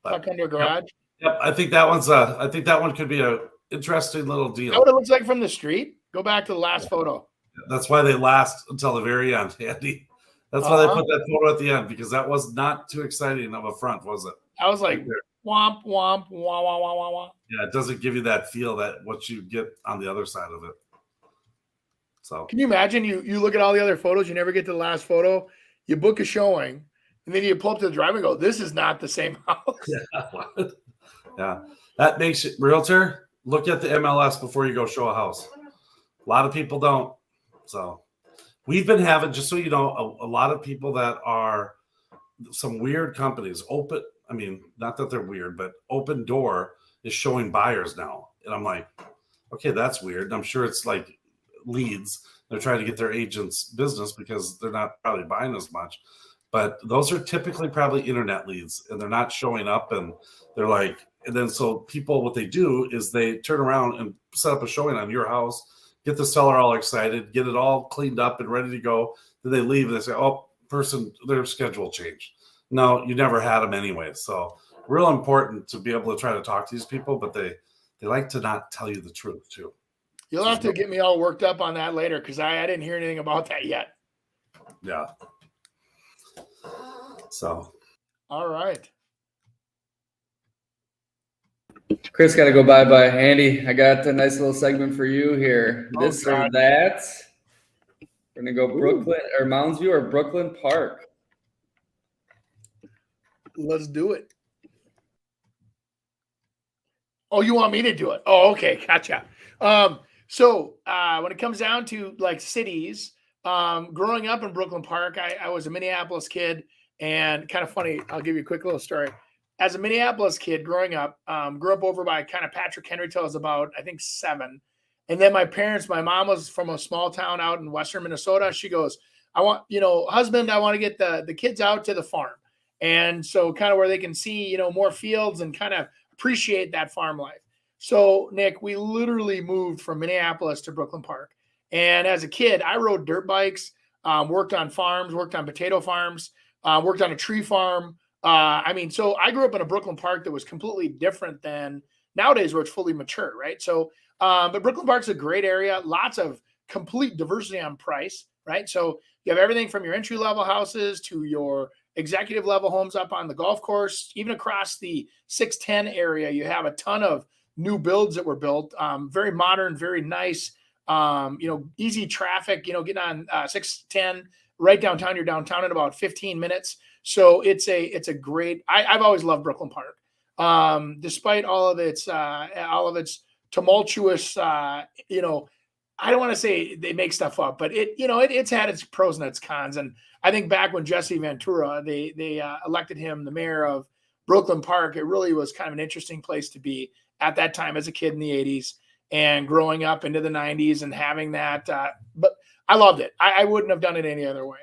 tuck under a garage. Yep, I think that one could be a interesting little deal. Is that what it looks like from the street? Go back to the last photo. That's why they last until the very end, Andy. That's why they put that photo at the end, because that was not too exciting of a front, was it? I was like, womp, womp, wah, wah, wah, wah, wah. Yeah, it doesn't give you that feel that what you get on the other side of it. So can you imagine you look at all the other photos, you never get to the last photo, you book a showing, and then you pull up to the driveway and go, this is not the same house. Yeah. That makes it realtor. Look at the MLS before you go show a house. A lot of people don't. So we've been having, just so you know, a lot of people that are some weird companies open. I mean, not that they're weird, but Open Door is showing buyers now. And I'm like, okay, that's weird. And I'm sure it's like leads. They're trying to get their agents business because they're not probably buying as much. But those are typically probably internet leads, and they're not showing up. And they're like, and then so people, what they do is they turn around and set up a showing on your house, get the seller all excited, get it all cleaned up and ready to go. Then they leave and they say, oh, their schedule changed. No, you never had them anyway. So real important to be able to try to talk to these people, but they like to not tell you the truth too. You'll have to get me all worked up on that later, because I didn't hear anything about that yet. Yeah. So. All right. Chris got to go bye. Andy, I got a nice little segment for you here. This or that. We're going to go Brooklyn or Mounds View or Brooklyn Park. Let's do it. Oh, you want me to do it? Oh, okay. Gotcha. So when it comes down to like cities, growing up in Brooklyn Park, I was a Minneapolis kid, and kind of funny. I'll give you a quick little story. As a Minneapolis kid growing up, grew up over by kind of Patrick Henry till I was about, I think, 7. And then my mom was from a small town out in Western Minnesota. She goes, I want, husband, I want to get the kids out to the farm. And so kind of where they can see, more fields and kind of appreciate that farm life. So Nick, we literally moved from Minneapolis to Brooklyn Park. And as a kid, I rode dirt bikes, worked on farms, worked on potato farms, worked on a tree farm. So I grew up in a Brooklyn Park that was completely different than nowadays, where it's fully mature, right? So, but Brooklyn Park's a great area, lots of complete diversity on price, right? So you have everything from your entry-level houses to your executive level homes up on the golf course, even across the 610 area. You have a ton of new builds that were built, very modern, very nice, easy traffic, getting on 610 right downtown. You're downtown in about 15 minutes. So it's a great, I've always loved Brooklyn Park. Despite all of its tumultuous, I don't want to say they make stuff up, but it's had its pros and its cons. And I think back when Jesse Ventura, they elected him the mayor of Brooklyn Park, it really was kind of an interesting place to be at that time as a kid in the 80s and growing up into the 90s and having that. But I loved it. I wouldn't have done it any other way.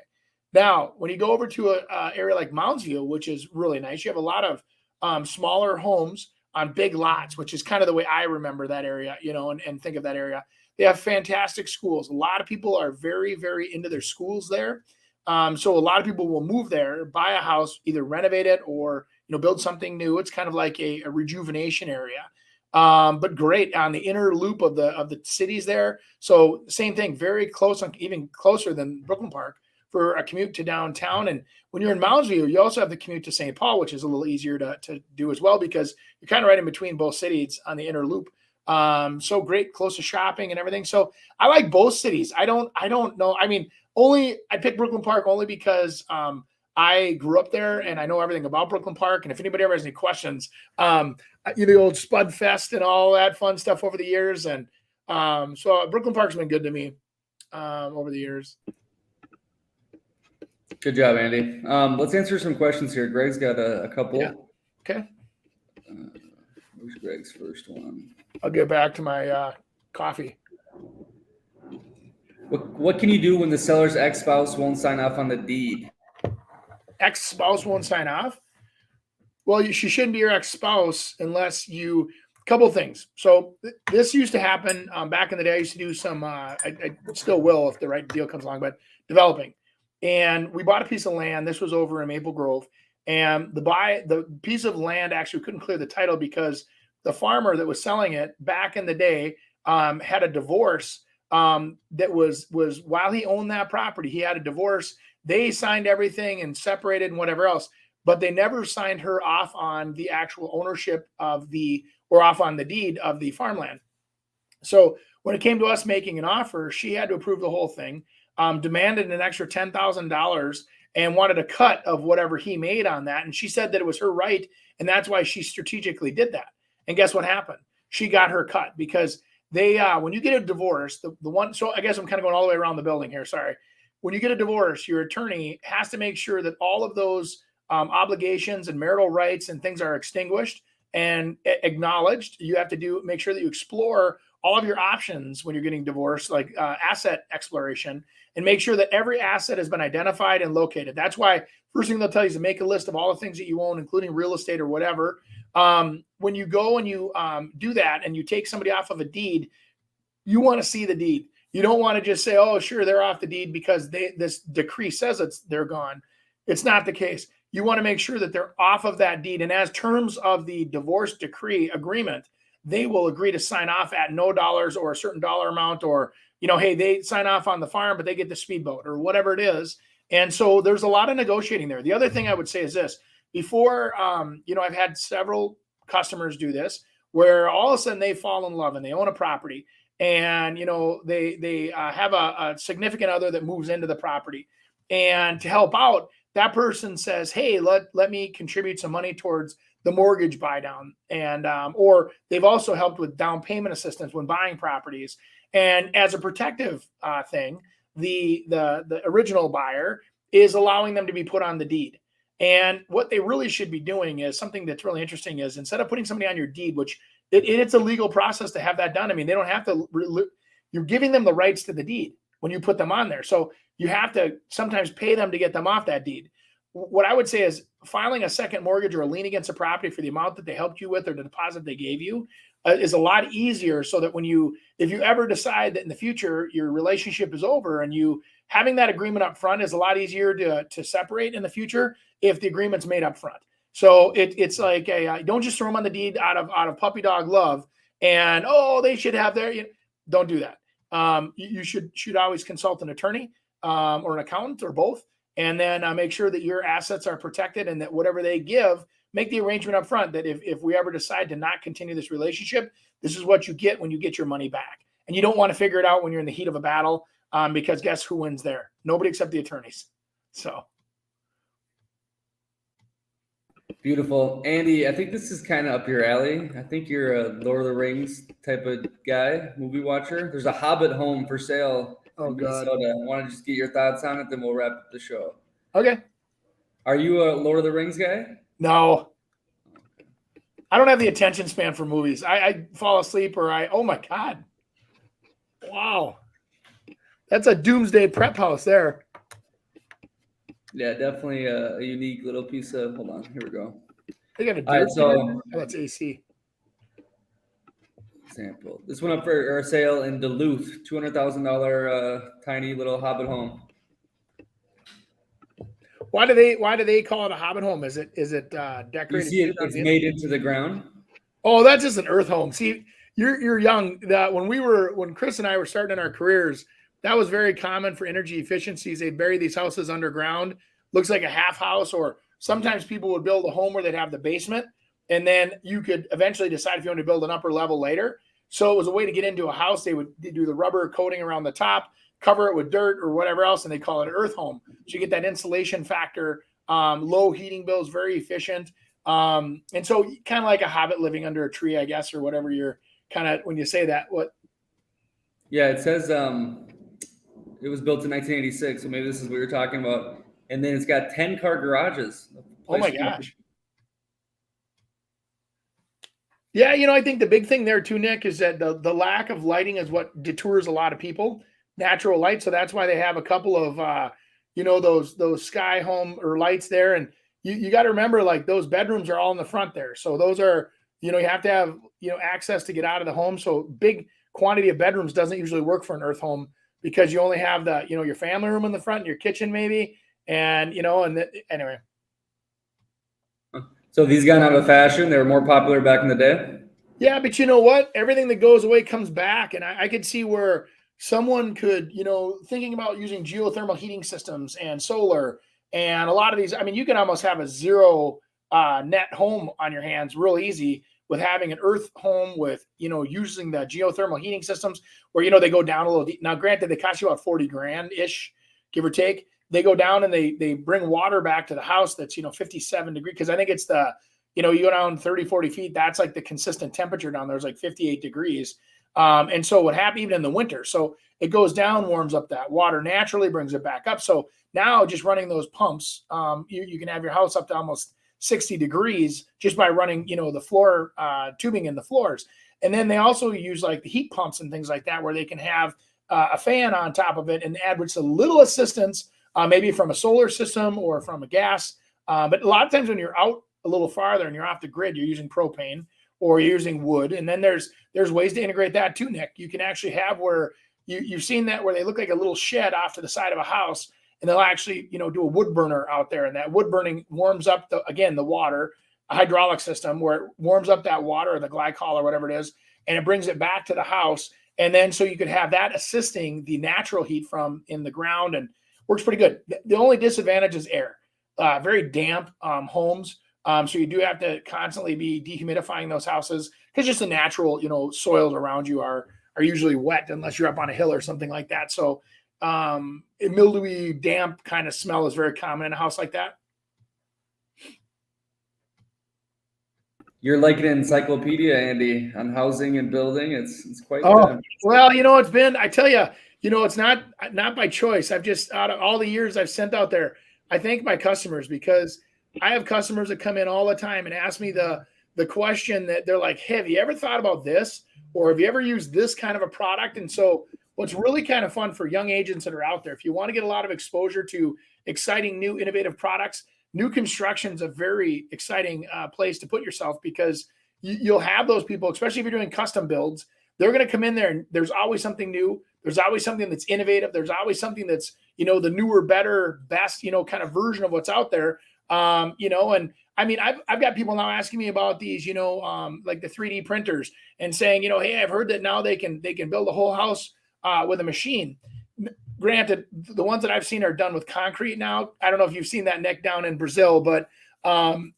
Now, when you go over to an area like Mounds View, which is really nice, you have a lot of smaller homes on big lots, which is kind of the way I remember that area, and think of that area. They have fantastic schools. A lot of people are very, very into their schools there. So a lot of people will move there, buy a house, either renovate it or, build something new. It's kind of like a rejuvenation area. But great on the inner loop of the cities there. So same thing, very close, even closer than Brooklyn Park for a commute to downtown. And when you're in Mounds View, you also have the commute to St. Paul, which is a little easier to do as well, because you're kind of right in between both cities on the inner loop. So great, close to shopping and everything. So I like both cities. I don't know. I mean, I picked Brooklyn Park only because I grew up there and I know everything about Brooklyn Park. And if anybody ever has any questions, the old Spud Fest and all that fun stuff over the years. And so Brooklyn Park's been good to me over the years. Good job, Andy. Let's answer some questions here. Greg's got a couple. Yeah. Okay. Where's Greg's first one? I'll get back to my coffee. What can you do when the seller's ex-spouse won't sign off on the deed? Ex-spouse won't sign off? Well, she shouldn't be your ex-spouse unless you – couple things. So this used to happen back in the day. I used to do some I still will if the right deal comes along, but developing. And we bought a piece of land. This was over in Maple Grove. And the piece of land actually couldn't clear the title because the farmer that was selling it back in the day had a divorce that was while he owned that property, he had a divorce. They signed everything and separated and whatever else, but they never signed her off on the actual ownership or off on the deed of the farmland. So when it came to us making an offer, she had to approve the whole thing, demanded an extra $10,000 and wanted a cut of whatever he made on that. And she said that it was her right. And that's why she strategically did that. And guess what happened? She got her cut because they, when you get a divorce, so I guess I'm kind of going all the way around the building here. Sorry. When you get a divorce, your attorney has to make sure that all of those obligations and marital rights and things are extinguished and acknowledged. You have to make sure that you explore all of your options when you're getting divorced, like asset exploration, and make sure that every asset has been identified and located. That's why first thing they'll tell you is to make a list of all the things that you own, including real estate or whatever. When you go and you do that and you take somebody off of a deed, you want to see the deed. You don't want to just say, oh, sure, they're off the deed because this decree says they're gone. It's not the case. You want to make sure that they're off of that deed. And as terms of the divorce decree agreement, they will agree to sign off at no dollars or a certain dollar amount, or, hey, they sign off on the farm, but they get the speedboat or whatever it is. And so there's a lot of negotiating there. The other thing I would say is this. Before, I've had several customers do this where all of a sudden they fall in love and they own a property and, they have a significant other that moves into the property. And to help out, that person says, hey, let me contribute some money towards the mortgage buy down. And, or they've also helped with down payment assistance when buying properties. And as a protective thing, the original buyer is allowing them to be put on the deed. And what they really should be doing is something that's really interesting is instead of putting somebody on your deed, which it's a legal process to have that done. I mean, they don't have to, you're giving them the rights to the deed when you put them on there. So you have to sometimes pay them to get them off that deed. What I would say is filing a second mortgage or a lien against a property for the amount that they helped you with or the deposit they gave you is a lot easier, so that if you ever decide that in the future your relationship is over and having that agreement up front is a lot easier to separate in the future if the agreement's made up front. So it's like don't just throw them on the deed out of puppy dog love and, oh, they should have don't do that. You should always consult an attorney or an accountant or both. And then make sure that your assets are protected and that whatever they give, make the arrangement up front that if we ever decide to not continue this relationship, this is what you get when you get your money back. And you don't want to figure it out when you're in the heat of a battle because guess who wins there? Nobody except the attorneys. So. Beautiful. Andy, I think this is kind of up your alley. I think you're a Lord of the Rings type of guy, movie watcher. There's a Hobbit home for sale. Oh, God. I want to just get your thoughts on it, then we'll wrap up the show. Okay. Are you a Lord of the Rings guy? No. I don't have the attention span for movies. I fall asleep oh, my God. Wow. That's a doomsday prep house there. Yeah, definitely a unique little piece of, hold on, here we go. They got a dirt that's AC. Example. This went up for sale in Duluth, $200,000 tiny little Hobbit home. Why do they call it a Hobbit home? Is it decorated? You see it's made into the ground. Oh, that's just an earth home. See, you're young. When Chris and I were starting in our careers, that was very common for energy efficiencies. They'd bury these houses underground. Looks like a half house, or sometimes people would build a home where they'd have the basement, and then you could eventually decide if you want to build an upper level later. So it was a way to get into a house. They would do the rubber coating around the top, cover it with dirt or whatever else, and they call it an earth home. So you get that insulation factor low heating bills, very efficient. And so kind of like a hobbit living under a tree, I guess, or whatever you're kind of, when you say that, what? Yeah, it says it was built in 1986, so maybe this is what you're talking about. And then it's got 10-car garages. Oh my gosh. Yeah, I think the big thing there too, Nick, is that the lack of lighting is what detours a lot of people. Natural light, so that's why they have a couple of those sky home or lights there. And you got to remember, like, those bedrooms are all in the front there, so those are you have to have access to get out of the home. So big quantity of bedrooms doesn't usually work for an earth home, because you only have the your family room in the front and your kitchen maybe, and anyway. So these got out of fashion. They were more popular back in the day. Yeah, but you know what? Everything that goes away comes back, and I could see where someone could, thinking about using geothermal heating systems and solar and a lot of these. I mean, you can almost have a zero net home on your hands real easy with having an earth home with, using the geothermal heating systems where, they go down a little deep. Now, granted, they cost you about 40 grand ish, give or take. They go down and they bring water back to the house that's, 57 degrees. Cause I think it's the, you go down 30, 40 feet. That's like the consistent temperature down there is like 58 degrees. And so what happened even in the winter, so it goes down, warms up that water naturally, brings it back up. So now just running those pumps, you can have your house up to almost 60 degrees just by running, the floor tubing in the floors. And then they also use like the heat pumps and things like that, where they can have a fan on top of it and add with a little assistance, maybe from a solar system or from a gas. But a lot of times when you're out a little farther and you're off the grid, you're using propane or you're using wood. And then there's ways to integrate that too, Nick. You can actually have where you've seen that where they look like a little shed off to the side of a house, and they'll actually, do a wood burner out there, and that wood burning warms up the water, a hydraulic system where it warms up that water or the glycol or whatever it is, and it brings it back to the house. And then so you could have that assisting the natural heat from in the ground, and works pretty good. The only disadvantage is air, very damp homes. So you do have to constantly be dehumidifying those houses because just the natural, soils around you are usually wet unless you're up on a hill or something like that. So mildewy, damp kind of smell is very common in a house like that. You're like an encyclopedia, Andy, on housing and building. It's quite. Well, it's been. I tell you, it's not by choice. I've just, out of all the years I've sent out there, I thank my customers, because I have customers that come in all the time and ask me the question that they're like, hey, have you ever thought about this? Or have you ever used this kind of a product? And so what's really kind of fun for young agents that are out there, if you want to get a lot of exposure to exciting, new, innovative products, new construction is a very exciting place to put yourself, because you'll have those people, especially if you're doing custom builds, they're going to come in there and there's always something new. There's always something that's innovative. There's always something that's, the newer, better, best, kind of version of what's out there. And I mean, I've got people now asking me about these, like the 3D printers, and saying, hey, I've heard that now they can build a whole house with a machine. Granted, the ones that I've seen are done with concrete now. I don't know if you've seen that, Nick, down in Brazil, but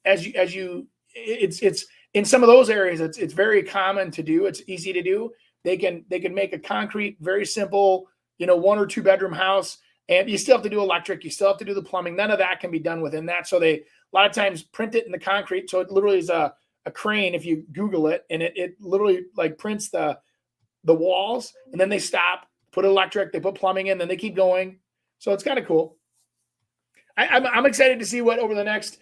it's in some of those areas, it's very common to do. It's easy to do. They can make a concrete, very simple, 1 or 2 bedroom house, and you still have to do electric. You still have to do the plumbing. None of that can be done within that. So they a lot of times print it in the concrete. So it literally is a crane if you Google it, and it literally like prints the walls, and then they stop, put electric, they put plumbing in, then they keep going. So it's kind of cool. I'm excited to see what over the next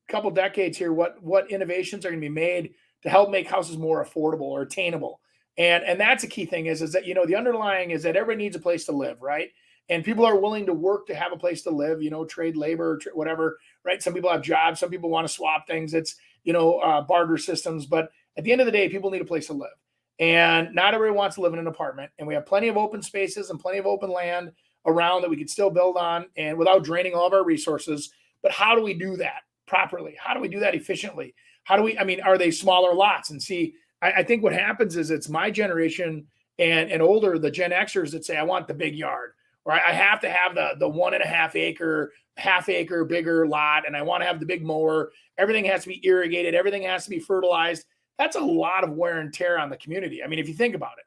couple decades here, what innovations are going to be made to help make houses more affordable or attainable. And that's a key thing is that, the underlying is that everybody needs a place to live, right? And people are willing to work to have a place to live, trade labor, whatever, right? Some people have jobs. Some people want to swap things. It's, barter systems. But at the end of the day, people need a place to live. And not everybody wants to live in an apartment. And we have plenty of open spaces and plenty of open land around that we could still build on, and without draining all of our resources. But how do we do that properly? How do we do that efficiently? Are they smaller lots? And see, I think what happens is it's my generation and older, the Gen Xers, that say, I want the big yard, or I have to have the 1.5 acre, half acre bigger lot, and I want to have the big mower. Everything has to be irrigated. Everything has to be fertilized. That's a lot of wear and tear on the community. I mean, if you think about it,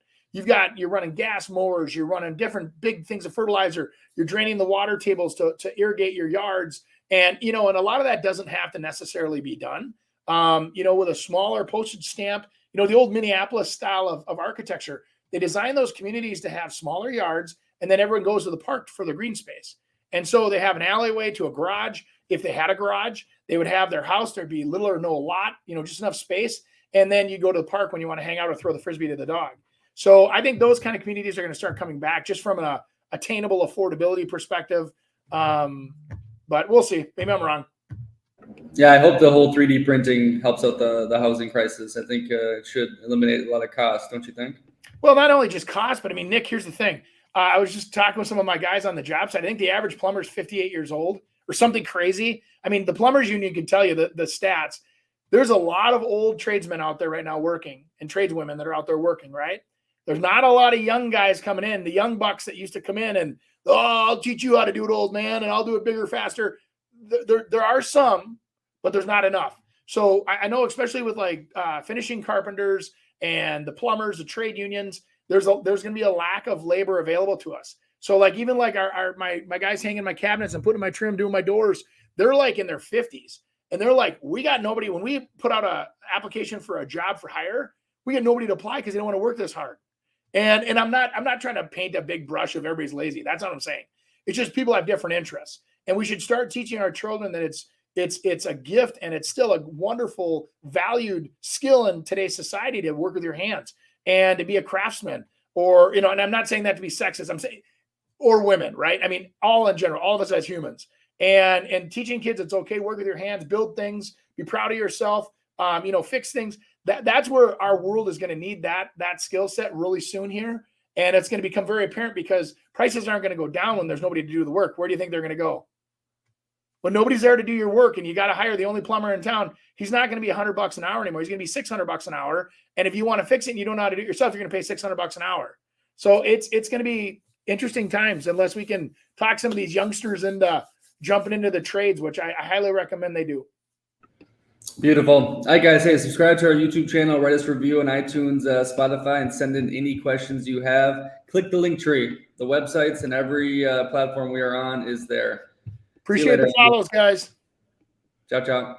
you're running gas mowers, you're running different big things of fertilizer, you're draining the water tables to irrigate your yards, And, and a lot of that doesn't have to necessarily be done, with a smaller postage stamp, the old Minneapolis style of architecture. They design those communities to have smaller yards, and then everyone goes to the park for the green space. And so they have an alleyway to a garage. If they had a garage, they would have their house. There'd be little or no lot, just enough space. And then you go to the park when you want to hang out or throw the Frisbee to the dog. So I think those kind of communities are going to start coming back just from an attainable affordability perspective. But we'll see. Maybe I'm wrong. Yeah, I hope the whole 3D printing helps out the housing crisis. I think it should eliminate a lot of costs, don't you think? Well, not only just cost, but I mean, Nick, here's the thing. I was just talking with some of my guys on the job site. I think the average plumber is 58 years old or something crazy. I mean, the plumbers union can tell you the stats. There's a lot of old tradesmen out there right now working, and tradeswomen that are out there working, right? There's not a lot of young guys coming in, the young bucks that used to come in and, I'll teach you how to do it, old man, and I'll do it bigger, faster. There are some, but there's not enough. So I know, especially with like finishing carpenters and the plumbers, the trade unions, there's going to be a lack of labor available to us. So like even like my guys hanging my cabinets and putting my trim, doing my doors, they're like in their 50s. And they're like, we got nobody. When we put out a application for a job for hire, we got nobody to apply because they don't want to work this hard. And I'm not trying to paint a big brush of everybody's lazy. That's not what I'm saying. It's just people have different interests. And we should start teaching our children that it's a gift, and it's still a wonderful, valued skill in today's society to work with your hands and to be a craftsman, or, and I'm not saying that to be sexist. I'm saying, or women, right? I mean, all in general, all of us as humans. And teaching kids it's okay, work with your hands, build things, be proud of yourself, fix things. That's where our world is going to need that skill set really soon here. And it's going to become very apparent because prices aren't going to go down when there's nobody to do the work. Where do you think they're going to go? When nobody's there to do your work and you got to hire the only plumber in town, he's not going to be $100 an hour anymore. He's going to be $600 an hour. And if you want to fix it and you don't know how to do it yourself, you're going to pay $600 an hour. So it's going to be interesting times unless we can talk some of these youngsters into jumping into the trades, which I highly recommend they do. Beautiful. All right, guys. Hey, subscribe to our YouTube channel, write us a review on iTunes, Spotify, and send in any questions you have. Click the link tree. The websites and every platform we are on is there. Appreciate the follows, guys. Ciao, ciao.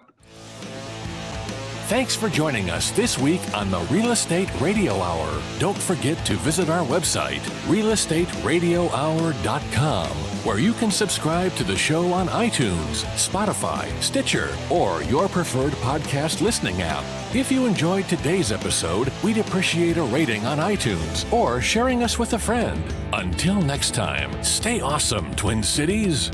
Thanks for joining us this week on the Real Estate Radio Hour. Don't forget to visit our website, realestateradiohour.com, where you can subscribe to the show on iTunes, Spotify, Stitcher, or your preferred podcast listening app. If you enjoyed today's episode, we'd appreciate a rating on iTunes or sharing us with a friend. Until next time, stay awesome, Twin Cities.